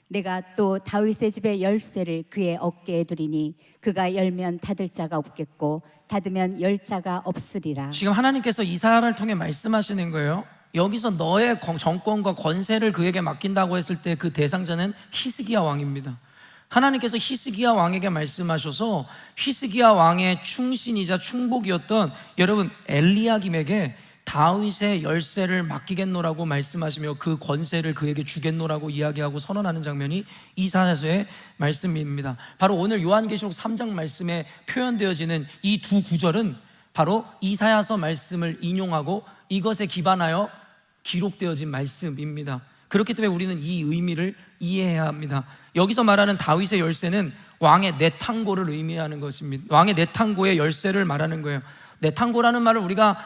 내가 또 다윗의 집의 열쇠를 그의 어깨에 두리니 그가 열면 닫을 자가 없겠고 닫으면 열 자가 없으리라.
지금 하나님께서 이사야를 통해 말씀하시는 거예요. 여기서 너의 정권과 권세를 그에게 맡긴다고 했을 때 그 대상자는 히스기야 왕입니다. 하나님께서 히스기야 왕에게 말씀하셔서 히스기야 왕의 충신이자 충복이었던 여러분 엘리야김에게 다윗의 열쇠를 맡기겠노라고 말씀하시며 그 권세를 그에게 주겠노라고 이야기하고 선언하는 장면이 이사야서의 말씀입니다. 바로 오늘 요한계시록 3장 말씀에 표현되어지는 이 두 구절은 바로 이사야서 말씀을 인용하고 이것에 기반하여 기록되어진 말씀입니다. 그렇기 때문에 우리는 이 의미를 이해해야 합니다. 여기서 말하는 다윗의 열쇠는 왕의 내탕고를 의미하는 것입니다. 왕의 내탕고의 열쇠를 말하는 거예요. 내탕고라는 말을 우리가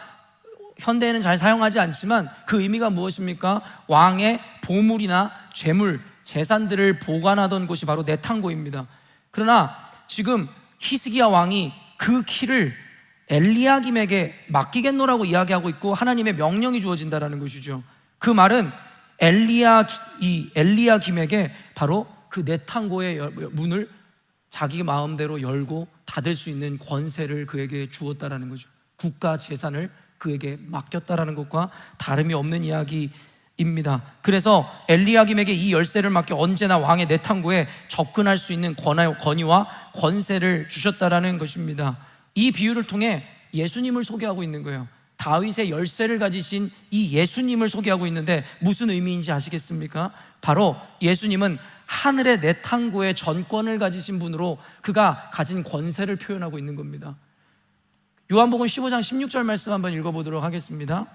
현대에는 잘 사용하지 않지만 그 의미가 무엇입니까? 왕의 보물이나 재물, 재산들을 보관하던 곳이 바로 내탕고입니다. 그러나 지금 히스기야 왕이 그 키를 엘리야김에게 맡기겠노라고 이야기하고 있고 하나님의 명령이 주어진다라는 것이죠. 그 말은 엘리야김에게 바로 그 내탕고의 문을 자기 마음대로 열고 닫을 수 있는 권세를 그에게 주었다라는 거죠. 국가 재산을 그에게 맡겼다라는 것과 다름이 없는 이야기입니다. 그래서 엘리야김에게 이 열쇠를 맡겨 언제나 왕의 내탕고에 접근할 수 있는 권위와 권세를 주셨다라는 것입니다. 이 비유를 통해 예수님을 소개하고 있는 거예요. 다윗의 열쇠를 가지신 이 예수님을 소개하고 있는데 무슨 의미인지 아시겠습니까? 바로 예수님은 하늘의 내탕고의 전권을 가지신 분으로 그가 가진 권세를 표현하고 있는 겁니다. 요한복음 15장 16절 말씀 한번 읽어보도록 하겠습니다.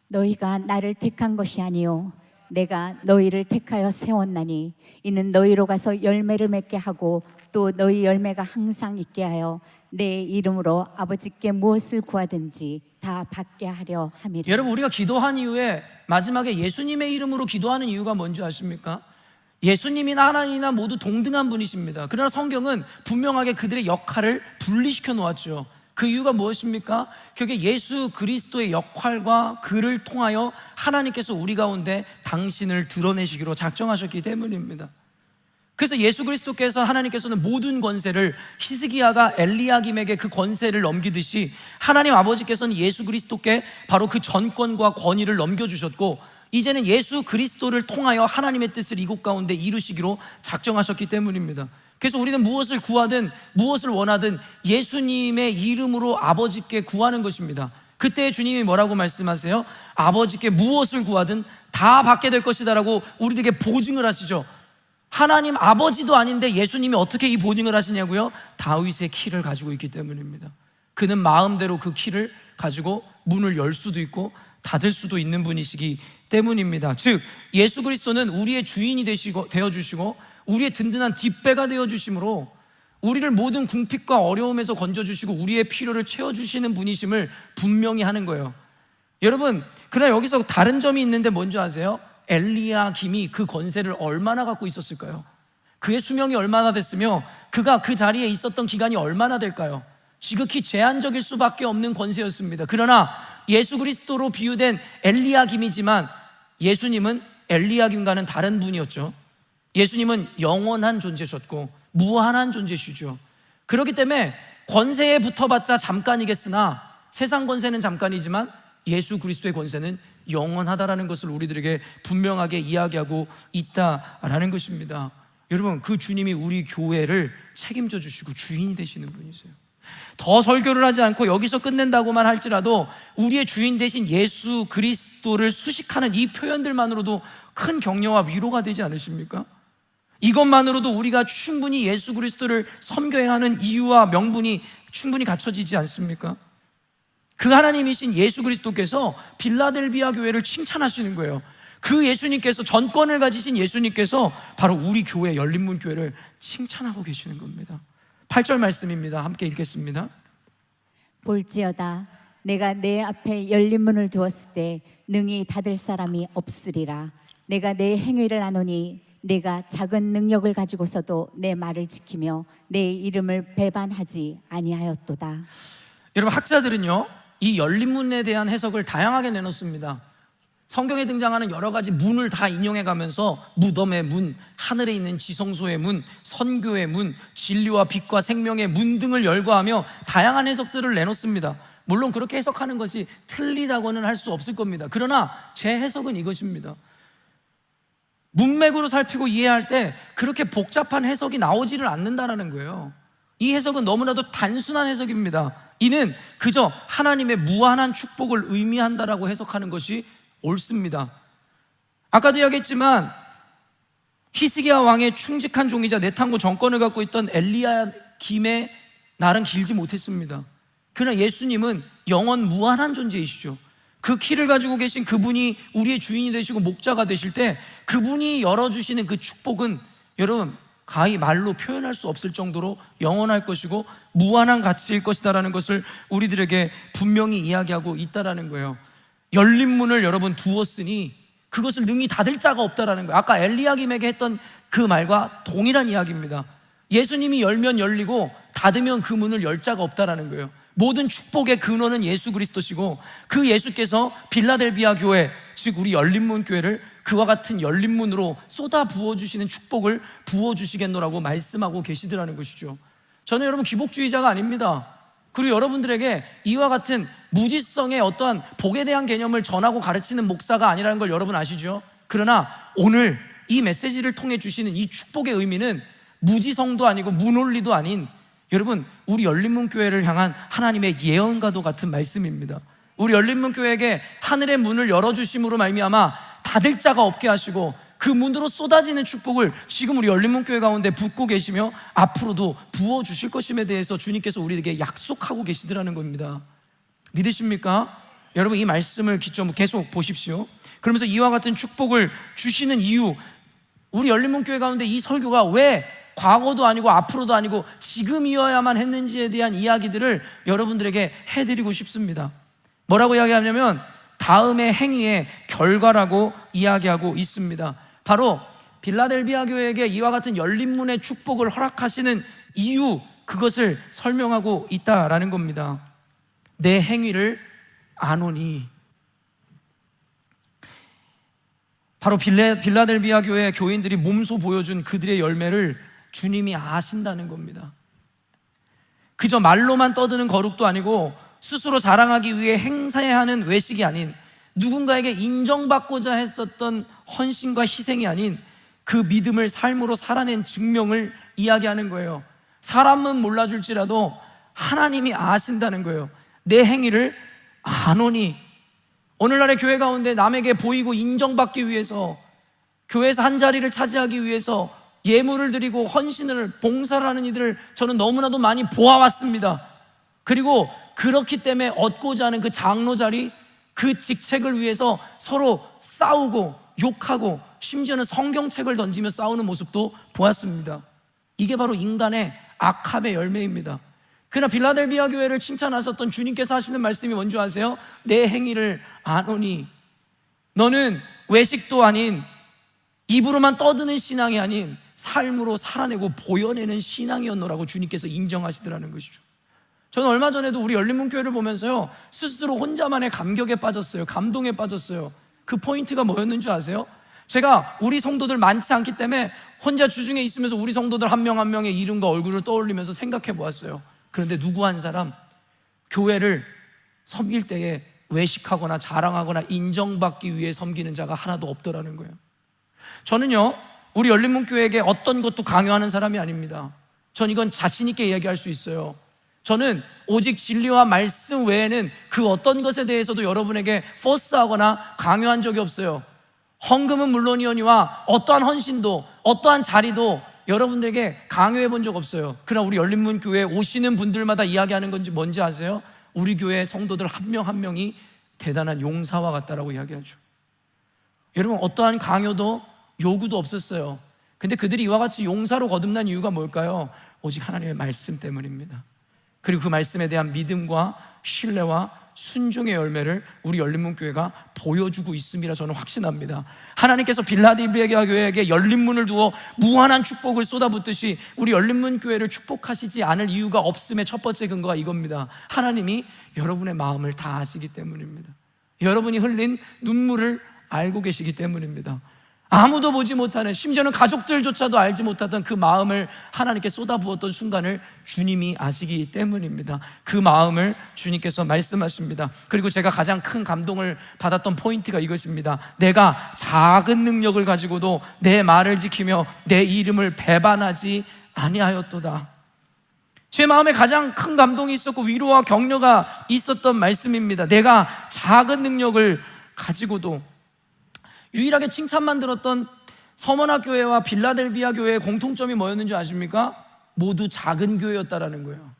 너희가 나를 택한 것이 아니요 내가 너희를 택하여 세웠나니 이는 너희로 가서 열매를 맺게 하고 또 너희 열매가 항상 있게 하여 내 이름으로 아버지께 무엇을 구하든지 다 받게 하려 함이라.
여러분, 우리가 기도한 이후에 마지막에 예수님의 이름으로 기도하는 이유가 뭔지 아십니까? 예수님이나 하나님이나 모두 동등한 분이십니다. 그러나 성경은 분명하게 그들의 역할을 분리시켜 놓았죠. 그 이유가 무엇입니까? 그게 예수 그리스도의 역할과 그를 통하여 하나님께서 우리 가운데 당신을 드러내시기로 작정하셨기 때문입니다. 그래서 예수 그리스도께서 하나님께서는 모든 권세를 히스기야가 엘리야김에게 그 권세를 넘기듯이 하나님 아버지께서는 예수 그리스도께 바로 그 전권과 권위를 넘겨주셨고 이제는 예수 그리스도를 통하여 하나님의 뜻을 이곳 가운데 이루시기로 작정하셨기 때문입니다. 그래서 우리는 무엇을 구하든 무엇을 원하든 예수님의 이름으로 아버지께 구하는 것입니다. 그때 주님이 뭐라고 말씀하세요? 아버지께 무엇을 구하든 다 받게 될 것이다 라고 우리에게 보증을 하시죠. 하나님 아버지도 아닌데 예수님이 어떻게 이 보증을 하시냐고요? 다윗의 키를 가지고 있기 때문입니다. 그는 마음대로 그 키를 가지고 문을 열 수도 있고 닫을 수도 있는 분이시기 때문입니다. 즉 예수 그리스도는 우리의 주인이 되어주시고 우리의 든든한 뒷배가 되어주심으로 우리를 모든 궁핍과 어려움에서 건져주시고 우리의 필요를 채워주시는 분이심을 분명히 하는 거예요. 여러분, 그러나 여기서 다른 점이 있는데 뭔지 아세요? 엘리야김이 그 권세를 얼마나 갖고 있었을까요? 그의 수명이 얼마나 됐으며 그가 그 자리에 있었던 기간이 얼마나 될까요? 지극히 제한적일 수밖에 없는 권세였습니다. 그러나 예수 그리스도로 비유된 엘리야김이지만 예수님은 엘리야김과는 다른 분이었죠. 예수님은 영원한 존재셨고 무한한 존재시죠. 그렇기 때문에 권세에 붙어봤자 잠깐이겠으나 세상 권세는 잠깐이지만 예수 그리스도의 권세는 영원하다라는 것을 우리들에게 분명하게 이야기하고 있다라는 것입니다. 여러분, 그 주님이 우리 교회를 책임져 주시고 주인이 되시는 분이세요. 더 설교를 하지 않고 여기서 끝낸다고만 할지라도 우리의 주인 되신 예수 그리스도를 수식하는 이 표현들만으로도 큰 격려와 위로가 되지 않으십니까? 이것만으로도 우리가 충분히 예수 그리스도를 섬겨야 하는 이유와 명분이 충분히 갖춰지지 않습니까? 그 하나님이신 예수 그리스도께서 빌라델비아 교회를 칭찬하시는 거예요. 그 예수님께서 전권을 가지신 예수님께서 바로 우리 교회 열린문 교회를 칭찬하고 계시는 겁니다. 8절 말씀입니다. 함께 읽겠습니다.
볼지어다 내가 내 앞에 열린 문을 두었을 때 능히 닫을 사람이 없으리라. 내가 내 행위를 아노니 내가 작은 능력을 가지고서도 내 말을 지키며 내 이름을 배반하지 아니하였도다.
여러분, 학자들은요 이 열린 문에 대한 해석을 다양하게 내놓습니다. 성경에 등장하는 여러 가지 문을 다 인용해 가면서 무덤의 문, 하늘에 있는 지성소의 문, 선교의 문, 진리와 빛과 생명의 문 등을 열거하며 다양한 해석들을 내놓습니다. 물론 그렇게 해석하는 것이 틀리다고는 할 수 없을 겁니다. 그러나 제 해석은 이것입니다. 문맥으로 살피고 이해할 때 그렇게 복잡한 해석이 나오지를 않는다는 거예요. 이 해석은 너무나도 단순한 해석입니다. 이는 그저 하나님의 무한한 축복을 의미한다라고 해석하는 것이 옳습니다. 아까도 이야기했지만 히스기야 왕의 충직한 종이자 내탕고 정권을 갖고 있던 엘리야김의 날은 길지 못했습니다. 그러나 예수님은 영원 무한한 존재이시죠. 그 키를 가지고 계신 그분이 우리의 주인이 되시고 목자가 되실 때 그분이 열어주시는 그 축복은 여러분 가히 말로 표현할 수 없을 정도로 영원할 것이고 무한한 가치일 것이다라는 것을 우리들에게 분명히 이야기하고 있다라는 거예요. 열린 문을 여러분 두었으니 그것을 능히 닫을 자가 없다라는 거예요. 아까 엘리야김에게 했던 그 말과 동일한 이야기입니다. 예수님이 열면 열리고 닫으면 그 문을 열 자가 없다라는 거예요. 모든 축복의 근원은 예수 그리스도시고 그 예수께서 빌라델비아 교회, 즉 우리 열린문 교회를 그와 같은 열린문으로 쏟아 부어주시는 축복을 부어주시겠노라고 말씀하고 계시더라는 것이죠. 저는 여러분 기복주의자가 아닙니다. 그리고 여러분들에게 이와 같은 무지성의 어떠한 복에 대한 개념을 전하고 가르치는 목사가 아니라는 걸 여러분 아시죠? 그러나 오늘 이 메시지를 통해 주시는 이 축복의 의미는 무지성도 아니고 무논리도 아닌, 여러분, 우리 열린문교회를 향한 하나님의 예언과도 같은 말씀입니다. 우리 열린문교회에게 하늘의 문을 열어주심으로 말미암아 닫을 자가 없게 하시고 그 문으로 쏟아지는 축복을 지금 우리 열린문교회 가운데 붓고 계시며 앞으로도 부어주실 것임에 대해서 주님께서 우리에게 약속하고 계시더라는 겁니다. 믿으십니까? 여러분, 이 말씀을 기점으로 계속 보십시오. 그러면서 이와 같은 축복을 주시는 이유, 우리 열린문교회 가운데 이 설교가 왜 과거도 아니고 앞으로도 아니고 지금이어야만 했는지에 대한 이야기들을 여러분들에게 해드리고 싶습니다. 뭐라고 이야기하냐면 다음의 행위의 결과라고 이야기하고 있습니다. 바로 빌라델비아 교회에게 이와 같은 열린문의 축복을 허락하시는 이유, 그것을 설명하고 있다라는 겁니다. 내 행위를 아노니. 바로 빌라델비아 교회 교인들이 몸소 보여준 그들의 열매를 주님이 아신다는 겁니다. 그저 말로만 떠드는 거룩도 아니고 스스로 자랑하기 위해 행사해야 하는 외식이 아닌, 누군가에게 인정받고자 했었던 헌신과 희생이 아닌 그 믿음을 삶으로 살아낸 증명을 이야기하는 거예요. 사람은 몰라줄지라도 하나님이 아신다는 거예요. 내 행위를 아노니. 오늘날의 교회 가운데 남에게 보이고 인정받기 위해서, 교회에서 한 자리를 차지하기 위해서 예물을 드리고 헌신을, 봉사를 하는 이들을 저는 너무나도 많이 보아왔습니다. 그리고 그렇기 때문에 얻고자 하는 그 장로 자리, 그 직책을 위해서 서로 싸우고 욕하고 심지어는 성경책을 던지며 싸우는 모습도 보았습니다. 이게 바로 인간의 악함의 열매입니다. 그러나 빌라델비아 교회를 칭찬하셨던 주님께서 하시는 말씀이 뭔지 아세요? 내 행위를 아노니. 너는 외식도 아닌, 입으로만 떠드는 신앙이 아닌 삶으로 살아내고 보여내는 신앙이었노라고 주님께서 인정하시더라는 것이죠. 저는 얼마 전에도 우리 열린문교회를 보면서요, 스스로 혼자만의 감격에 빠졌어요. 감동에 빠졌어요. 그 포인트가 뭐였는지 아세요? 제가 우리 성도들 많지 않기 때문에 혼자 주중에 있으면서 우리 성도들 한 명 한 명의 이름과 얼굴을 떠올리면서 생각해 보았어요. 그런데 누구 한 사람 교회를 섬길 때에 외식하거나 자랑하거나 인정받기 위해 섬기는 자가 하나도 없더라는 거예요. 저는요, 우리 열린문교회에게 어떤 것도 강요하는 사람이 아닙니다. 전 이건 자신 있게 이야기할 수 있어요. 저는 오직 진리와 말씀 외에는 그 어떤 것에 대해서도 여러분에게 포스하거나 강요한 적이 없어요. 헌금은 물론이오니와 어떠한 헌신도, 어떠한 자리도 여러분들에게 강요해 본 적 없어요. 그러나 우리 열린문교회에 오시는 분들마다 이야기하는 건지 뭔지 아세요? 우리 교회 성도들 한 명 한 명이 대단한 용사와 같다라고 이야기하죠. 여러분, 어떠한 강요도 요구도 없었어요. 근데 그들이 이와 같이 용사로 거듭난 이유가 뭘까요? 오직 하나님의 말씀 때문입니다. 그리고 그 말씀에 대한 믿음과 신뢰와 순종의 열매를 우리 열린문교회가 보여주고 있음이라 저는 확신합니다. 하나님께서 빌라델비아 교회에게 열린문을 두어 무한한 축복을 쏟아붓듯이 우리 열린문교회를 축복하시지 않을 이유가 없음의 첫 번째 근거가 이겁니다. 하나님이 여러분의 마음을 다 아시기 때문입니다. 여러분이 흘린 눈물을 알고 계시기 때문입니다. 아무도 보지 못하는, 심지어는 가족들조차도 알지 못하던 그 마음을 하나님께 쏟아부었던 순간을 주님이 아시기 때문입니다. 그 마음을 주님께서 말씀하십니다. 그리고 제가 가장 큰 감동을 받았던 포인트가 이것입니다. 내가 작은 능력을 가지고도 내 말을 지키며 내 이름을 배반하지 아니하였도다. 제 마음에 가장 큰 감동이 있었고 위로와 격려가 있었던 말씀입니다. 내가 작은 능력을 가지고도. 유일하게 칭찬만 들었던 서머나 교회와 빌라델비아 교회의 공통점이 뭐였는지 아십니까? 모두 작은 교회였다라는 거예요.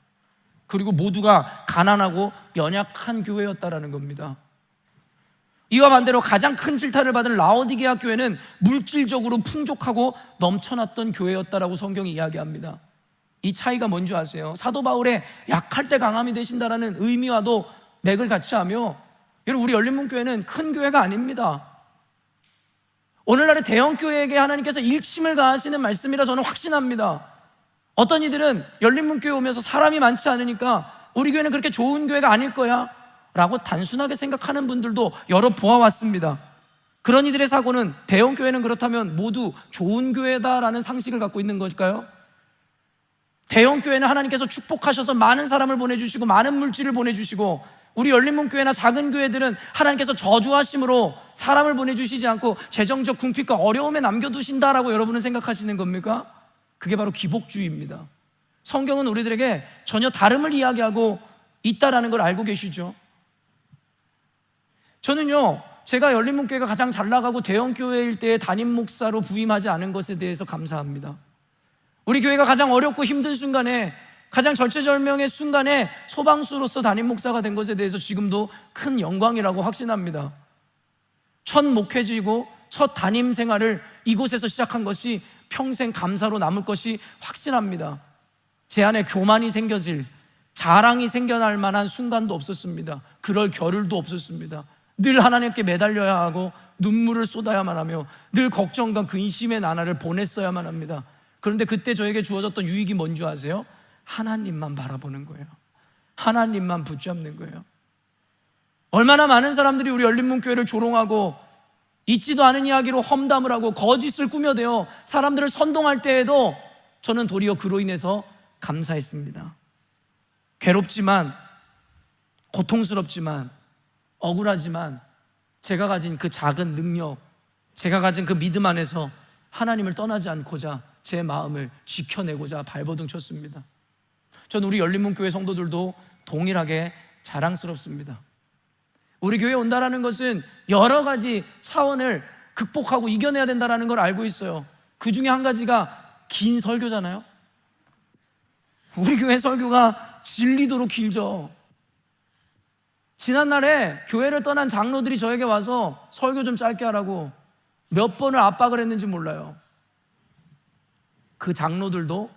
그리고 모두가 가난하고 연약한 교회였다라는 겁니다. 이와 반대로 가장 큰 질타를 받은 라오디게아 교회는 물질적으로 풍족하고 넘쳐났던 교회였다라고 성경이 이야기합니다. 이 차이가 뭔지 아세요? 사도 바울의 약할 때 강함이 되신다라는 의미와도 맥을 같이 하며, 여러분, 우리 열린문교회는 큰 교회가 아닙니다. 오늘날의 대형교회에게 하나님께서 일침을 가하시는 말씀이라 저는 확신합니다. 어떤 이들은 열린문교회 오면서 사람이 많지 않으니까 우리 교회는 그렇게 좋은 교회가 아닐 거야 라고 단순하게 생각하는 분들도 여러 보아왔습니다. 그런 이들의 사고는 대형교회는 그렇다면 모두 좋은 교회다라는 상식을 갖고 있는 걸까요? 대형교회는 하나님께서 축복하셔서 많은 사람을 보내주시고 많은 물질을 보내주시고 우리 열린문교회나 작은 교회들은 하나님께서 저주하심으로 사람을 보내주시지 않고 재정적 궁핍과 어려움에 남겨두신다라고 여러분은 생각하시는 겁니까? 그게 바로 기복주의입니다. 성경은 우리들에게 전혀 다름을 이야기하고 있다라는 걸 알고 계시죠? 저는요, 제가 열린문교회가 가장 잘 나가고 대형교회일 때 담임 목사로 부임하지 않은 것에 대해서 감사합니다. 우리 교회가 가장 어렵고 힘든 순간에, 가장 절체절명의 순간에 소방수로서 담임 목사가 된 것에 대해서 지금도 큰 영광이라고 확신합니다. 첫 목회지고 첫 담임 생활을 이곳에서 시작한 것이 평생 감사로 남을 것이 확신합니다. 제 안에 교만이 생겨질, 자랑이 생겨날 만한 순간도 없었습니다. 그럴 겨를도 없었습니다. 늘 하나님께 매달려야 하고 눈물을 쏟아야만 하며 늘 걱정과 근심의 나날을 보냈어야만 합니다. 그런데 그때 저에게 주어졌던 유익이 뭔지 아세요? 하나님만 바라보는 거예요. 하나님만 붙잡는 거예요. 얼마나 많은 사람들이 우리 열린문교회를 조롱하고 있지도 않은 이야기로 험담을 하고 거짓을 꾸며대어 사람들을 선동할 때에도 저는 도리어 그로 인해서 감사했습니다. 괴롭지만, 고통스럽지만, 억울하지만 제가 가진 그 작은 능력, 제가 가진 그 믿음 안에서 하나님을 떠나지 않고자 제 마음을 지켜내고자 발버둥 쳤습니다. 전 우리 열린문교회 성도들도 동일하게 자랑스럽습니다. 우리 교회에 온다라는 것은 여러 가지 차원을 극복하고 이겨내야 된다는 걸 알고 있어요. 그 중에 한 가지가 긴 설교잖아요. 우리 교회 설교가 질리도록 길죠. 지난날에 교회를 떠난 장로들이 저에게 와서 설교 좀 짧게 하라고 몇 번을 압박을 했는지 몰라요. 그 장로들도,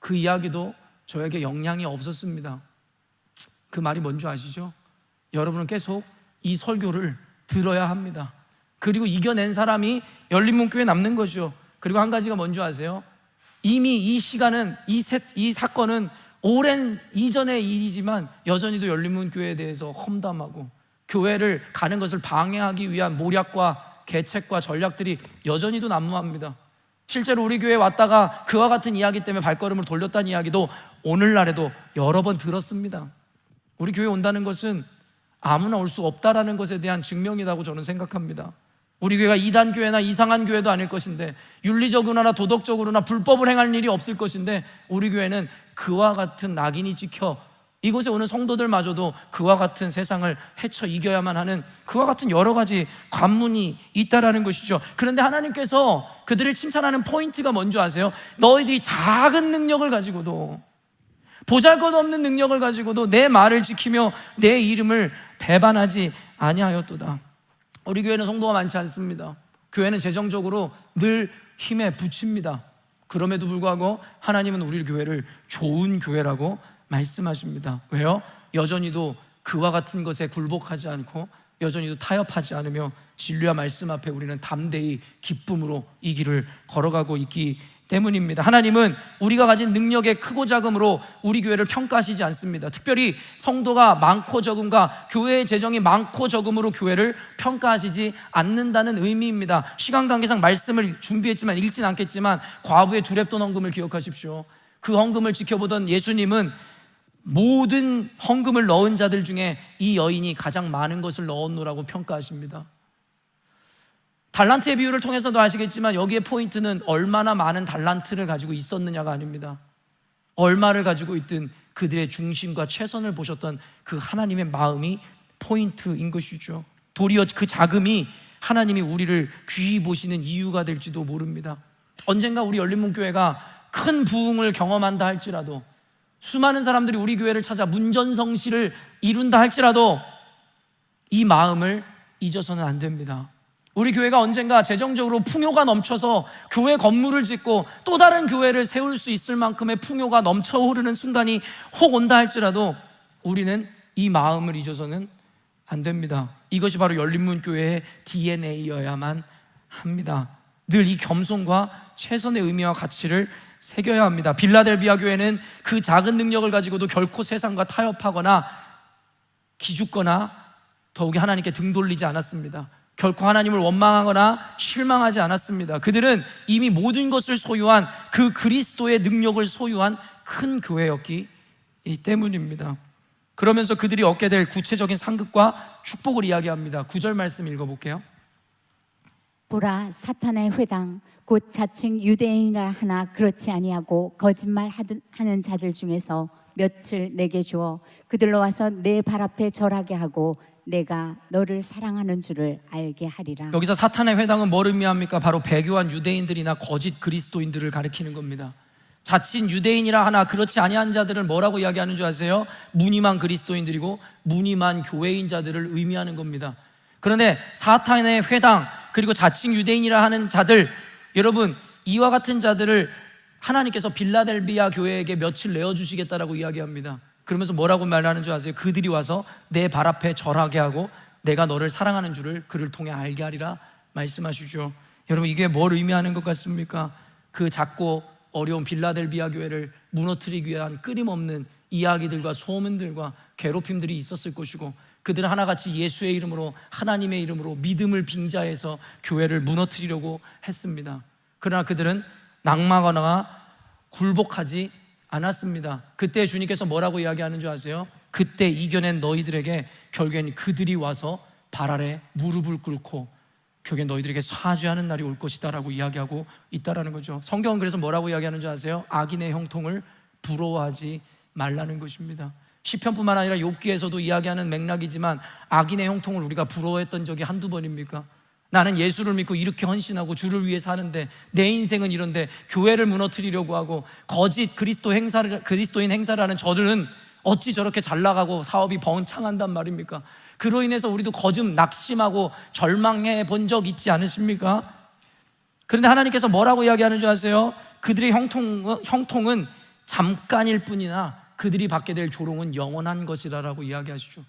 그 이야기도 저에게 영향이 없었습니다. 그 말이 뭔지 아시죠? 여러분은 계속 이 설교를 들어야 합니다. 그리고 이겨낸 사람이 열린문교회에 남는 거죠. 그리고 한 가지가 뭔지 아세요? 이미 이 시간은, 이 사건은 오랜 이전의 일이지만 여전히도 열린문교회에 대해서 험담하고 교회를 가는 것을 방해하기 위한 모략과 계책과 전략들이 여전히도 난무합니다. 실제로 우리 교회에 왔다가 그와 같은 이야기 때문에 발걸음을 돌렸다는 이야기도 오늘날에도 여러 번 들었습니다. 우리 교회에 온다는 것은 아무나 올 수 없다라는 것에 대한 증명이라고 저는 생각합니다. 우리 교회가 이단 교회나 이상한 교회도 아닐 것인데, 윤리적으로나 도덕적으로나 불법을 행할 일이 없을 것인데, 우리 교회는 그와 같은 낙인이 찍혀 이곳에 오는 성도들마저도 그와 같은 세상을 헤쳐 이겨야만 하는 그와 같은 여러 가지 관문이 있다라는 것이죠. 그런데 하나님께서 그들을 칭찬하는 포인트가 뭔지 아세요? 너희들이 작은 능력을 가지고도, 보잘것없는 능력을 가지고도 내 말을 지키며 내 이름을 배반하지 아니하였도다. 우리 교회는 성도가 많지 않습니다. 교회는 재정적으로 늘 힘에 부칩니다. 그럼에도 불구하고 하나님은 우리 교회를 좋은 교회라고 말씀하십니다. 왜요? 여전히도 그와 같은 것에 굴복하지 않고 여전히도 타협하지 않으며 진리와 말씀 앞에 우리는 담대히 기쁨으로 이 길을 걸어가고 있기 때문입니다. 하나님은 우리가 가진 능력의 크고 작음으로 우리 교회를 평가하시지 않습니다. 특별히 성도가 많고 적음과 교회의 재정이 많고 적음으로 교회를 평가하시지 않는다는 의미입니다. 시간 관계상 말씀을 준비했지만 읽진 않겠지만 과부의 두렙돈 헌금을 기억하십시오. 그 헌금을 지켜보던 예수님은 모든 헌금을 넣은 자들 중에 이 여인이 가장 많은 것을 넣었노라고 평가하십니다. 달란트의 비유를 통해서도 아시겠지만 여기에 포인트는 얼마나 많은 달란트를 가지고 있었느냐가 아닙니다. 얼마를 가지고 있든 그들의 중심과 최선을 보셨던 그 하나님의 마음이 포인트인 것이죠. 도리어 그 자금이 하나님이 우리를 귀히 보시는 이유가 될지도 모릅니다. 언젠가 우리 열린문교회가 큰 부흥을 경험한다 할지라도, 수많은 사람들이 우리 교회를 찾아 문전성시를 이룬다 할지라도 이 마음을 잊어서는 안 됩니다. 우리 교회가 언젠가 재정적으로 풍요가 넘쳐서 교회 건물을 짓고 또 다른 교회를 세울 수 있을 만큼의 풍요가 넘쳐 흐르는 순간이 혹 온다 할지라도 우리는 이 마음을 잊어서는 안 됩니다. 이것이 바로 열린문교회의 DNA여야만 합니다. 늘 이 겸손과 최선의 의미와 가치를 새겨야 합니다. 빌라델비아 교회는 그 작은 능력을 가지고도 결코 세상과 타협하거나 기죽거나 더욱이 하나님께 등 돌리지 않았습니다. 결코 하나님을 원망하거나 실망하지 않았습니다. 그들은 이미 모든 것을 소유한 그 그리스도의 능력을 소유한 큰 교회였기 때문입니다. 그러면서 그들이 얻게 될 구체적인 상급과 축복을 이야기합니다. 9절 말씀 읽어볼게요.
보라, 사탄의 회당 곧 자칭 유대인이라 하나 그렇지 아니하고 거짓말 하는 자들 중에서 며칠 내게 주어 그들로 와서 내 발 앞에 절하게 하고 내가 너를 사랑하는 줄을 알게 하리라.
여기서 사탄의 회당은 뭘 의미합니까? 바로 배교한 유대인들이나 거짓 그리스도인들을 가리키는 겁니다. 자칭 유대인이라 하나 그렇지 아니한 자들을 뭐라고 이야기하는 줄 아세요? 무늬만 그리스도인들이고 무늬만 교회인 자들을 의미하는 겁니다. 그런데 사탄의 회당 그리고 자칭 유대인이라 하는 자들, 여러분 이와 같은 자들을 하나님께서 빌라델비아 교회에게 며칠 내어주시겠다라고 이야기합니다. 그러면서 뭐라고 말하는 줄 아세요? 그들이 와서 내 발 앞에 절하게 하고 내가 너를 사랑하는 줄을 그를 통해 알게 하리라 말씀하시죠. 여러분 이게 뭘 의미하는 것 같습니까? 그 작고 어려운 빌라델비아 교회를 무너뜨리기 위한 끊임없는 이야기들과 소문들과 괴롭힘들이 있었을 것이고, 그들은 하나같이 예수의 이름으로 하나님의 이름으로 믿음을 빙자해서 교회를 무너뜨리려고 했습니다. 그러나 그들은 낙망하거나 굴복하지 않았습니다. 그때 주님께서 뭐라고 이야기하는 줄 아세요? 그때 이겨낸 너희들에게 결국엔 그들이 와서 발 아래 무릎을 꿇고 결국엔 너희들에게 사죄하는 날이 올 것이다 라고 이야기하고 있다라는 거죠. 성경은 그래서 뭐라고 이야기하는 줄 아세요? 악인의 형통을 부러워하지 말라는 것입니다. 시편뿐만 아니라 욥기에서도 이야기하는 맥락이지만 악인의 형통을 우리가 부러워했던 적이 한두 번입니까? 나는 예수를 믿고 이렇게 헌신하고 주를 위해 사는데 내 인생은 이런데 교회를 무너뜨리려고 하고 거짓 그리스도인 행사를 하는 저들은 어찌 저렇게 잘 나가고 사업이 번창한단 말입니까? 그로 인해서 우리도 거듭 낙심하고 절망해 본 적 있지 않으십니까? 그런데 하나님께서 뭐라고 이야기하는 줄 아세요? 그들의 형통은 잠깐일 뿐이나 그들이 받게 될 조롱은 영원한 것이라고 이야기하시죠.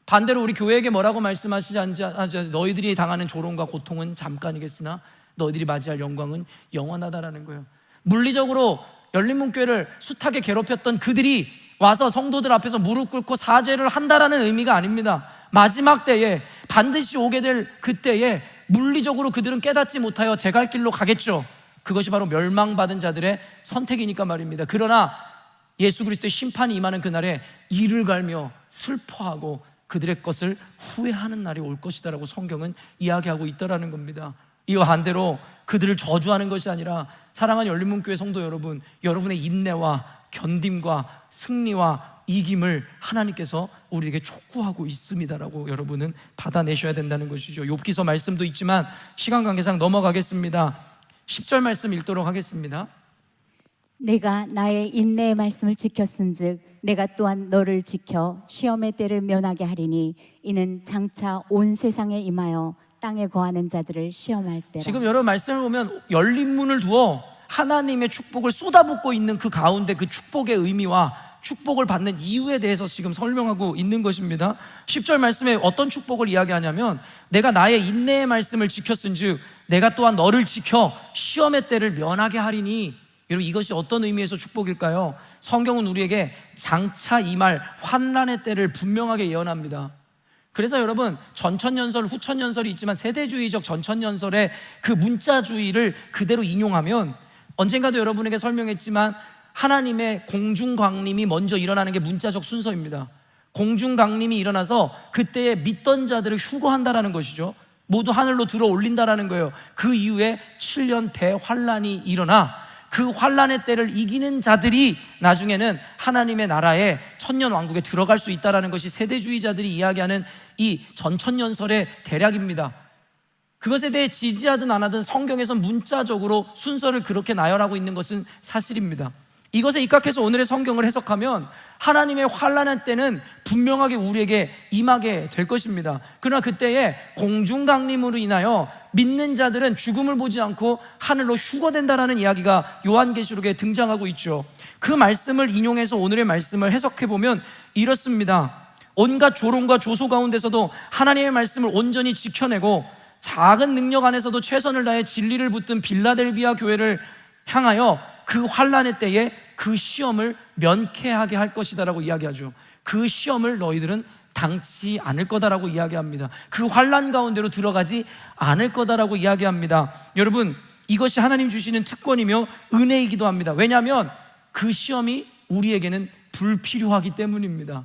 반대로 우리 교회에게 뭐라고 말씀하시지 않으세요? 너희들이 당하는 조롱과 고통은 잠깐이겠으나 너희들이 맞이할 영광은 영원하다라는 거예요. 물리적으로 열린문교회를 숱하게 괴롭혔던 그들이 와서 성도들 앞에서 무릎 꿇고 사죄를 한다라는 의미가 아닙니다. 마지막 때에 반드시 오게 될 그때에 물리적으로 그들은 깨닫지 못하여 제 갈 길로 가겠죠. 그것이 바로 멸망받은 자들의 선택이니까 말입니다. 그러나 예수 그리스도의 심판이 임하는 그날에 이를 갈며 슬퍼하고 그들의 것을 후회하는 날이 올 것이다 라고 성경은 이야기하고 있다라는 겁니다. 이와 반대로 그들을 저주하는 것이 아니라 사랑하는 열린문교회 성도 여러분, 여러분의 인내와 견딤과 승리와 이김을 하나님께서 우리에게 촉구하고 있습니다라고 여러분은 받아내셔야 된다는 것이죠. 욥기서 말씀도 있지만 시간 관계상 넘어가겠습니다. 10절 말씀 읽도록 하겠습니다.
내가 나의 인내의 말씀을 지켰은즉 내가 또한 너를 지켜 시험의 때를 면하게 하리니 이는 장차 온 세상에 임하여 땅에 거하는 자들을 시험할 때라.
지금 여러분 말씀을 보면 열린 문을 두어 하나님의 축복을 쏟아붓고 있는 그 가운데 그 축복의 의미와 축복을 받는 이유에 대해서 지금 설명하고 있는 것입니다. 10절 말씀에 어떤 축복을 이야기하냐면 내가 나의 인내의 말씀을 지켰은즉 내가 또한 너를 지켜 시험의 때를 면하게 하리니. 여러분 이것이 어떤 의미에서 축복일까요? 성경은 우리에게 장차 임할 환난의 때를 분명하게 예언합니다. 그래서 여러분 전천년설 후천년설이 있지만 세대주의적 전천년설의 그 문자주의를 그대로 인용하면 언젠가도 여러분에게 설명했지만 하나님의 공중강림이 먼저 일어나는 게 문자적 순서입니다. 공중강림이 일어나서 그때에 믿던 자들을 휴거한다라는 것이죠. 모두 하늘로 들어 올린다라는 거예요. 그 이후에 7년 대환란이 일어나 그 환란의 때를 이기는 자들이 나중에는 하나님의 나라에 천년왕국에 들어갈 수 있다는 것이 세대주의자들이 이야기하는 이 전천년설의 대략입니다. 그것에 대해 지지하든 안 하든 성경에서 문자적으로 순서를 그렇게 나열하고 있는 것은 사실입니다. 이것에 입각해서 오늘의 성경을 해석하면 하나님의 환란의 때는 분명하게 우리에게 임하게 될 것입니다. 그러나 그때에 공중강림으로 인하여 믿는 자들은 죽음을 보지 않고 하늘로 휴거된다라는 이야기가 요한계시록에 등장하고 있죠. 그 말씀을 인용해서 오늘의 말씀을 해석해보면 이렇습니다. 온갖 조롱과 조소 가운데서도 하나님의 말씀을 온전히 지켜내고 작은 능력 안에서도 최선을 다해 진리를 붙든 빌라델비아 교회를 향하여 그 환란의 때에 그 시험을 면케하게 할 것이다라고 이야기하죠. 그 시험을 너희들은 당치 않을 거다라고 이야기합니다. 그 환란 가운데로 들어가지 않을 거다라고 이야기합니다. 여러분 이것이 하나님 주시는 특권이며 은혜이기도 합니다. 왜냐하면 그 시험이 우리에게는 불필요하기 때문입니다.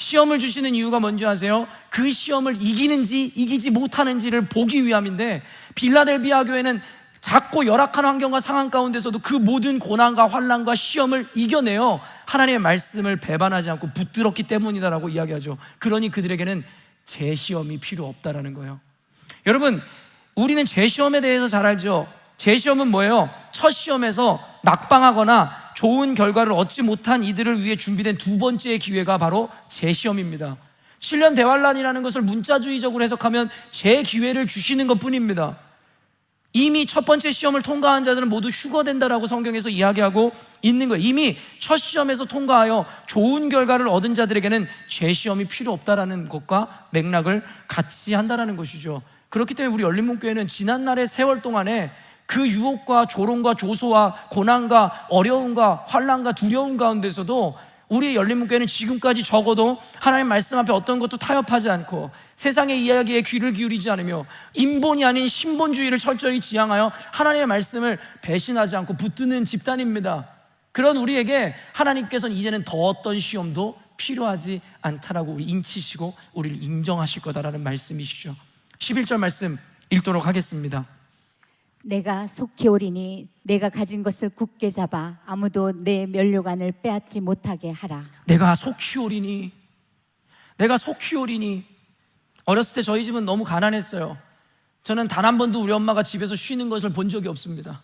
시험을 주시는 이유가 뭔지 아세요? 그 시험을 이기는지 이기지 못하는지를 보기 위함인데, 빌라델비아 교회는 작고 열악한 환경과 상황 가운데서도 그 모든 고난과 환난과 시험을 이겨내어 하나님의 말씀을 배반하지 않고 붙들었기 때문이다라고 이야기하죠. 그러니 그들에게는 재시험이 필요 없다라는 거예요. 여러분, 우리는 재시험에 대해서 잘 알죠. 재시험은 뭐예요? 첫 시험에서 낙방하거나 좋은 결과를 얻지 못한 이들을 위해 준비된 두 번째의 기회가 바로 재시험입니다. 7년 대환란이라는 것을 문자주의적으로 해석하면 재기회를 주시는 것뿐입니다. 이미 첫 번째 시험을 통과한 자들은 모두 휴거된다라고 성경에서 이야기하고 있는 거예요. 이미 첫 시험에서 통과하여 좋은 결과를 얻은 자들에게는 재시험이 필요 없다라는 것과 맥락을 같이 한다라는 것이죠. 그렇기 때문에 우리 열린문교회는 지난날의 세월 동안에 그 유혹과 조롱과 조소와 고난과 어려움과 환난과 두려움 가운데서도 우리의 열린문교회는 지금까지 적어도 하나님 말씀 앞에 어떤 것도 타협하지 않고 세상의 이야기에 귀를 기울이지 않으며 인본이 아닌 신본주의를 철저히 지향하여 하나님의 말씀을 배신하지 않고 붙드는 집단입니다. 그런 우리에게 하나님께서는 이제는 더 어떤 시험도 필요하지 않다라고 우리 인치시고 우리를 인정하실 거다라는 말씀이시죠. 11절 말씀 읽도록 하겠습니다.
내가 속히 오리니 내가 가진 것을 굳게 잡아 아무도 내 면류관을 빼앗지 못하게 하라.
내가 속히 오리니, 내가 속히 오리니. 어렸을 때 저희 집은 너무 가난했어요. 저는 단 한 번도 우리 엄마가 집에서 쉬는 것을 본 적이 없습니다.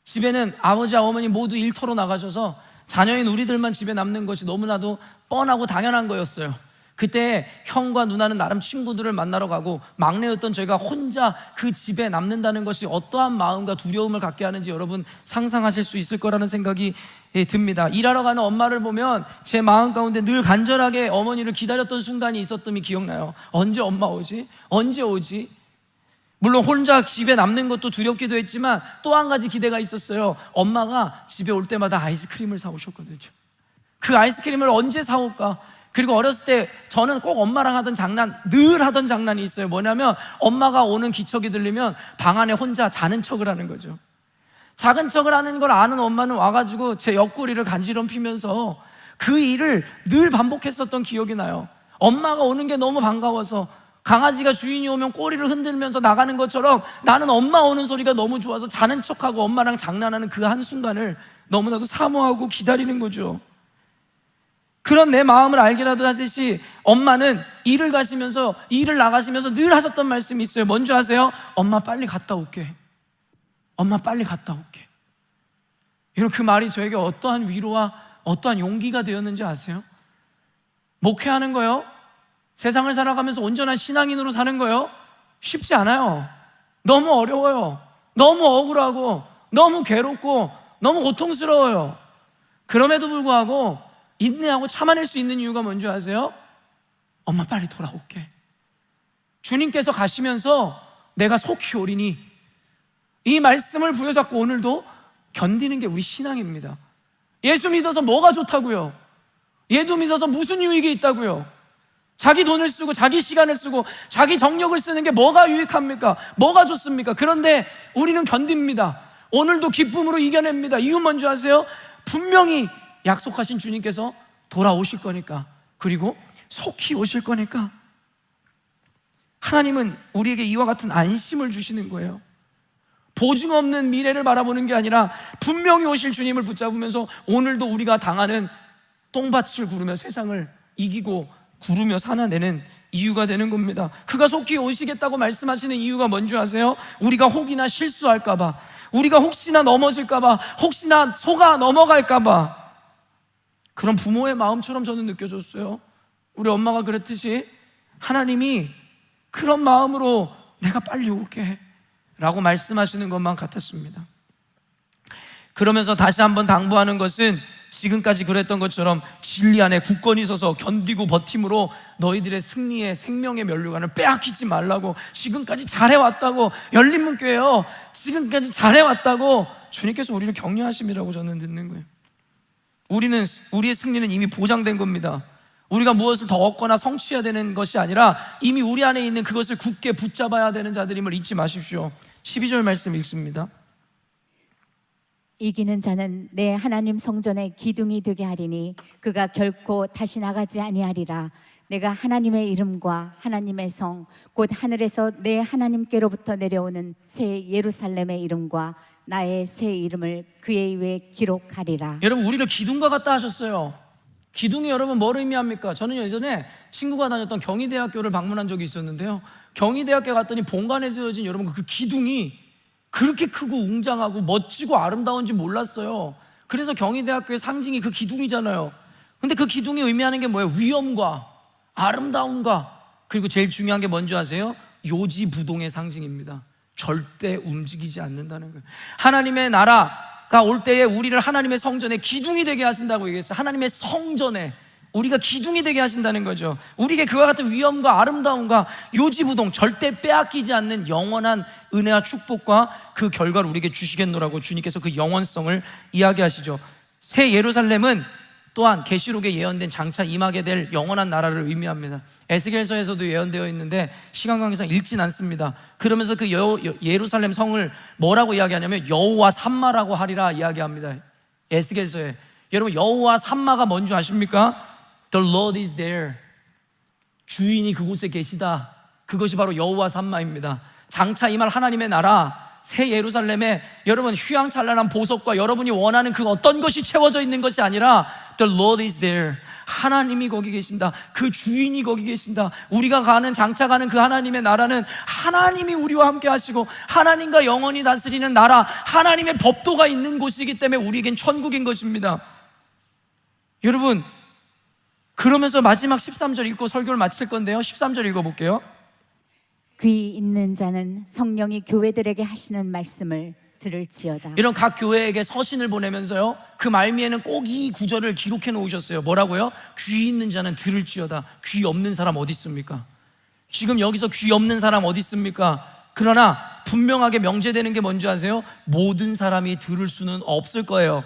집에는 아버지, 어머니 모두 일터로 나가셔서 자녀인 우리들만 집에 남는 것이 너무나도 뻔하고 당연한 거였어요. 그때 형과 누나는 나름 친구들을 만나러 가고 막내였던 저희가 혼자 그 집에 남는다는 것이 어떠한 마음과 두려움을 갖게 하는지 여러분 상상하실 수 있을 거라는 생각이 듭니다. 일하러 가는 엄마를 보면 제 마음 가운데 늘 간절하게 어머니를 기다렸던 순간이 있었음이 기억나요. 언제 엄마 오지? 언제 오지? 물론 혼자 집에 남는 것도 두렵기도 했지만 또 한 가지 기대가 있었어요. 엄마가 집에 올 때마다 아이스크림을 사오셨거든요. 그 아이스크림을 언제 사올까? 그리고 어렸을 때 저는 꼭 엄마랑 하던 장난, 늘 하던 장난이 있어요. 뭐냐면 엄마가 오는 기척이 들리면 방 안에 혼자 자는 척을 하는 거죠. 작은 척을 하는 걸 아는 엄마는 와가지고 제 옆구리를 간지럼피면서 그 일을 늘 반복했었던 기억이 나요. 엄마가 오는 게 너무 반가워서 강아지가 주인이 오면 꼬리를 흔들면서 나가는 것처럼 나는 엄마 오는 소리가 너무 좋아서 자는 척하고 엄마랑 장난하는 그 한순간을 너무나도 사모하고 기다리는 거죠. 그런 내 마음을 알게라도 하듯이 엄마는 일을 나가시면서 늘 하셨던 말씀이 있어요. 뭔지 아세요? 엄마 빨리 갔다 올게. 엄마 빨리 갔다 올게. 여러분, 그 말이 저에게 어떠한 위로와 어떠한 용기가 되었는지 아세요? 목회하는 거요, 세상을 살아가면서 온전한 신앙인으로 사는 거요, 쉽지 않아요. 너무 어려워요. 너무 억울하고 너무 괴롭고 너무 고통스러워요. 그럼에도 불구하고 인내하고 참아낼 수 있는 이유가 뭔지 아세요? 엄마 빨리 돌아올게. 주님께서 가시면서 내가 속히 오리니, 이 말씀을 부여잡고 오늘도 견디는 게 우리 신앙입니다. 예수 믿어서 뭐가 좋다고요? 예수 믿어서 무슨 유익이 있다고요? 자기 돈을 쓰고 자기 시간을 쓰고 자기 정력을 쓰는 게 뭐가 유익합니까? 뭐가 좋습니까? 그런데 우리는 견딥니다. 오늘도 기쁨으로 이겨냅니다. 이유 뭔지 아세요? 분명히 약속하신 주님께서 돌아오실 거니까, 그리고 속히 오실 거니까. 하나님은 우리에게 이와 같은 안심을 주시는 거예요. 보증 없는 미래를 바라보는 게 아니라 분명히 오실 주님을 붙잡으면서 오늘도 우리가 당하는 똥밭을 구르며 세상을 이기고 구르며 살아내는 이유가 되는 겁니다. 그가 속히 오시겠다고 말씀하시는 이유가 뭔지 아세요? 우리가 혹이나 실수할까봐, 우리가 혹시나 넘어질까봐, 혹시나 속아 넘어갈까봐. 그런 부모의 마음처럼 저는 느껴졌어요. 우리 엄마가 그랬듯이 하나님이 그런 마음으로 내가 빨리 올게 라고 말씀하시는 것만 같았습니다. 그러면서 다시 한번 당부하는 것은 지금까지 그랬던 것처럼 진리 안에 굳건히 서서 견디고 버팀으로 너희들의 승리의 생명의 면류관을 빼앗기지 말라고, 지금까지 잘해왔다고, 열린문교회요, 지금까지 잘해왔다고 주님께서 우리를 격려하심이라고 저는 듣는 거예요. 우리의 승리는 이미 보장된 겁니다. 우리가 무엇을 더 얻거나 성취해야 되는 것이 아니라 이미 우리 안에 있는 그것을 굳게 붙잡아야 되는 자들임을 잊지 마십시오. 12절 말씀 읽습니다.
이기는 자는 내 하나님 성전의 기둥이 되게 하리니 그가 결코 다시 나가지 아니하리라. 내가 하나님의 이름과 하나님의 성 곧 하늘에서 내 하나님께로부터 내려오는 새 예루살렘의 이름과 나의 새 이름을 그의 위에 기록하리라.
여러분, 우리를 기둥과 같다 하셨어요. 기둥이 여러분 뭘 의미합니까? 저는 예전에 친구가 다녔던 경희대학교를 방문한 적이 있었는데요, 경희대학교 갔더니 본관에 세워진 여러분 그 기둥이 그렇게 크고 웅장하고 멋지고 아름다운지 몰랐어요. 그래서 경희대학교의 상징이 그 기둥이잖아요. 근데 그 기둥이 의미하는 게 뭐예요? 위엄과 아름다움과, 그리고 제일 중요한 게 뭔지 아세요? 요지부동의 상징입니다. 절대 움직이지 않는다는 거예요. 하나님의 나라가 올 때에 우리를 하나님의 성전에 기둥이 되게 하신다고 얘기했어요. 하나님의 성전에 우리가 기둥이 되게 하신다는 거죠. 우리에게 그와 같은 위엄과 아름다움과 요지부동, 절대 빼앗기지 않는 영원한 은혜와 축복과 그 결과를 우리에게 주시겠노라고 주님께서 그 영원성을 이야기하시죠. 새 예루살렘은 또한 계시록에 예언된 장차 임하게 될 영원한 나라를 의미합니다. 에스겔서에서도 예언되어 있는데 시간 관계상 읽진 않습니다. 그러면서 그 예루살렘 성을 뭐라고 이야기하냐면 여호와 삼마라고 하리라 이야기합니다. 에스겔서에. 여러분, 여호와 삼마가 뭔지 아십니까? The Lord is there. 주인이 그곳에 계시다. 그것이 바로 여호와 삼마입니다. 장차 임할 하나님의 나라 새 예루살렘에 여러분 휘황찬란한 보석과 여러분이 원하는 그 어떤 것이 채워져 있는 것이 아니라 The Lord is there. 하나님이 거기 계신다. 그 주인이 거기 계신다. 우리가 가는, 장차 가는 그 하나님의 나라는 하나님이 우리와 함께 하시고 하나님과 영원히 다스리는 나라, 하나님의 법도가 있는 곳이기 때문에 우리에겐 천국인 것입니다. 여러분, 그러면서 마지막 13절 읽고 설교를 마칠 건데요, 13절 읽어볼게요.
귀 있는 자는 성령이 교회들에게 하시는 말씀을 들을지어다.
이런 각 교회에게 서신을 보내면서요, 그 말미에는 꼭 이 구절을 기록해 놓으셨어요. 뭐라고요? 귀 있는 자는 들을지어다. 귀 없는 사람 어디 있습니까? 지금 여기서 귀 없는 사람 어디 있습니까? 그러나 분명하게 명제되는 게 뭔지 아세요? 모든 사람이 들을 수는 없을 거예요.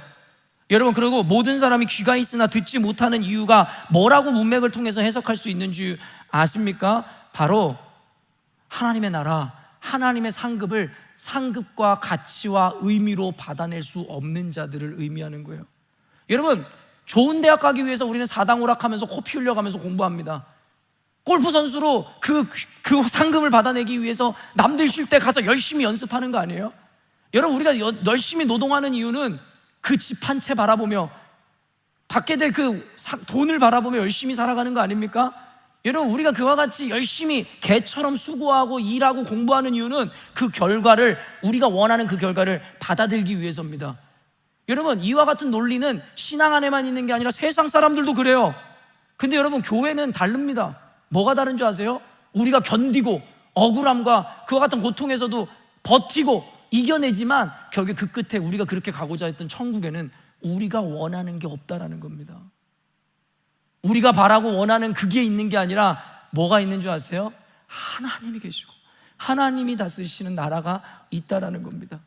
여러분, 그리고 모든 사람이 귀가 있으나 듣지 못하는 이유가 뭐라고 문맥을 통해서 해석할 수 있는지 아십니까? 바로 하나님의 나라, 하나님의 상급을 상급과 가치와 의미로 받아낼 수 없는 자들을 의미하는 거예요. 여러분, 좋은 대학 가기 위해서 우리는 사당오락하면서 코 피 흘려가면서 공부합니다. 골프 선수로 그 상금을 받아내기 위해서 남들 쉴 때 가서 열심히 연습하는 거 아니에요? 여러분, 우리가 열심히 노동하는 이유는 그 집 한 채 바라보며 받게 될 그 돈을 바라보며 열심히 살아가는 거 아닙니까? 여러분, 우리가 그와 같이 열심히 개처럼 수고하고 일하고 공부하는 이유는 그 결과를, 우리가 원하는 그 결과를 받아들이기 위해서입니다. 여러분, 이와 같은 논리는 신앙 안에만 있는 게 아니라 세상 사람들도 그래요. 근데 여러분, 교회는 다릅니다. 뭐가 다른 줄 아세요? 우리가 견디고 억울함과 그와 같은 고통에서도 버티고 이겨내지만 결국 그 끝에 우리가 그렇게 가고자 했던 천국에는 우리가 원하는 게 없다라는 겁니다. 우리가 바라고 원하는 그게 있는 게 아니라 뭐가 있는 줄 아세요? 하나님이 계시고 하나님이 다스리시는 나라가 있다라는 겁니다.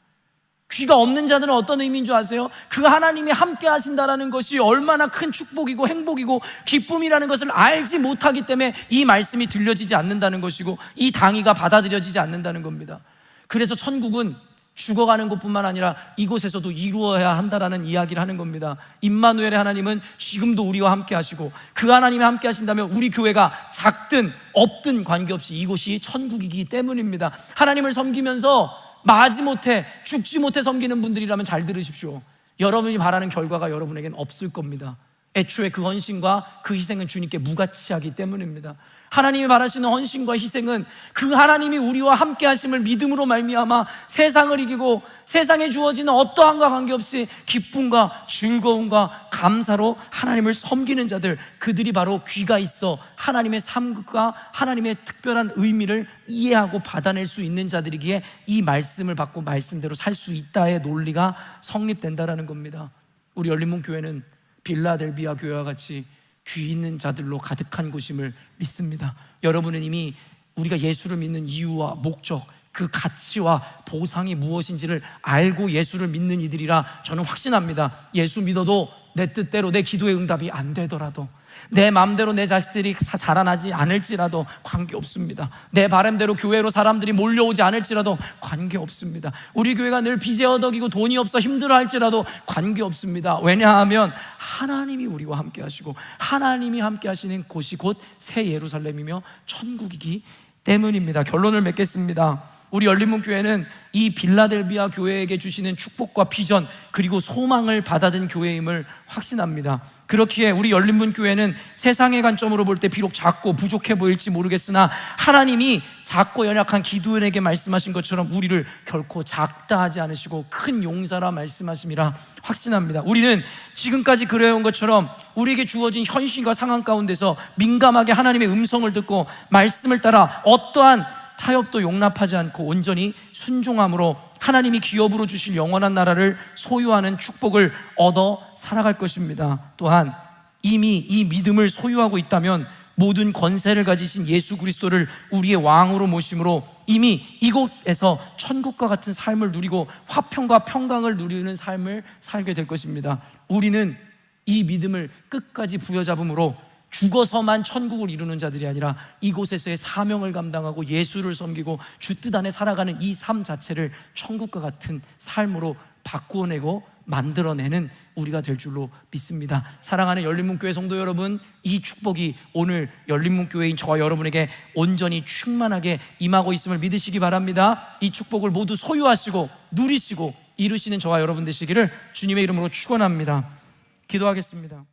귀가 없는 자들은 어떤 의미인 줄 아세요? 그 하나님이 함께 하신다라는 것이 얼마나 큰 축복이고 행복이고 기쁨이라는 것을 알지 못하기 때문에 이 말씀이 들려지지 않는다는 것이고 이 당위가 받아들여지지 않는다는 겁니다. 그래서 천국은 죽어가는 것뿐만 아니라 이곳에서도 이루어야 한다라는 이야기를 하는 겁니다. 임마누엘의 하나님은 지금도 우리와 함께 하시고 그 하나님이 함께 하신다면 우리 교회가 작든 없든 관계없이 이곳이 천국이기 때문입니다. 하나님을 섬기면서 마지못해 죽지 못해 섬기는 분들이라면 잘 들으십시오. 여러분이 바라는 결과가 여러분에겐 없을 겁니다. 애초에 그 헌신과 그 희생은 주님께 무가치하기 때문입니다. 하나님이 바라시는 헌신과 희생은 그 하나님이 우리와 함께 하심을 믿음으로 말미암아 세상을 이기고 세상에 주어지는 어떠함과 관계없이 기쁨과 즐거움과 감사로 하나님을 섬기는 자들, 그들이 바로 귀가 있어 하나님의 삶과 하나님의 특별한 의미를 이해하고 받아낼 수 있는 자들이기에 이 말씀을 받고 말씀대로 살 수 있다의 논리가 성립된다라는 겁니다. 우리 열린문 교회는 빌라델비아 교회와 같이 귀 있는 자들로 가득한 곳임을 믿습니다. 여러분은 이미 우리가 예수를 믿는 이유와 목적, 그 가치와 보상이 무엇인지를 알고 예수를 믿는 이들이라 저는 확신합니다. 예수 믿어도 내 뜻대로 내 기도의 응답이 안 되더라도, 내 마음대로 내 자식들이 자라나지 않을지라도 관계없습니다. 내 바람대로 교회로 사람들이 몰려오지 않을지라도 관계없습니다. 우리 교회가 늘 빚에 허덕이고 돈이 없어 힘들어할지라도 관계없습니다. 왜냐하면 하나님이 우리와 함께 하시고 하나님이 함께 하시는 곳이 곧 새 예루살렘이며 천국이기 때문입니다. 결론을 맺겠습니다. 우리 열린문교회는 이 빌라델비아 교회에게 주시는 축복과 비전 그리고 소망을 받아든 교회임을 확신합니다. 그렇기에 우리 열린문교회는 세상의 관점으로 볼 때 비록 작고 부족해 보일지 모르겠으나 하나님이 작고 연약한 기도원에게 말씀하신 것처럼 우리를 결코 작다 하지 않으시고 큰 용사라 말씀하심이라 확신합니다. 우리는 지금까지 그래온 것처럼 우리에게 주어진 현실과 상황 가운데서 민감하게 하나님의 음성을 듣고 말씀을 따라 어떠한 타협도 용납하지 않고 온전히 순종함으로 하나님이 기업으로 주실 영원한 나라를 소유하는 축복을 얻어 살아갈 것입니다. 또한 이미 이 믿음을 소유하고 있다면 모든 권세를 가지신 예수 그리스도를 우리의 왕으로 모심으로 이미 이곳에서 천국과 같은 삶을 누리고 화평과 평강을 누리는 삶을 살게 될 것입니다. 우리는 이 믿음을 끝까지 부여잡음으로 죽어서만 천국을 이루는 자들이 아니라 이곳에서의 사명을 감당하고 예수를 섬기고 주 뜻 안에 살아가는 이 삶 자체를 천국과 같은 삶으로 바꾸어내고 만들어내는 우리가 될 줄로 믿습니다. 사랑하는 열린문교회 성도 여러분, 이 축복이 오늘 열린문교회인 저와 여러분에게 온전히 충만하게 임하고 있음을 믿으시기 바랍니다. 이 축복을 모두 소유하시고 누리시고 이루시는 저와 여러분 되시기를 주님의 이름으로 축원합니다. 기도하겠습니다.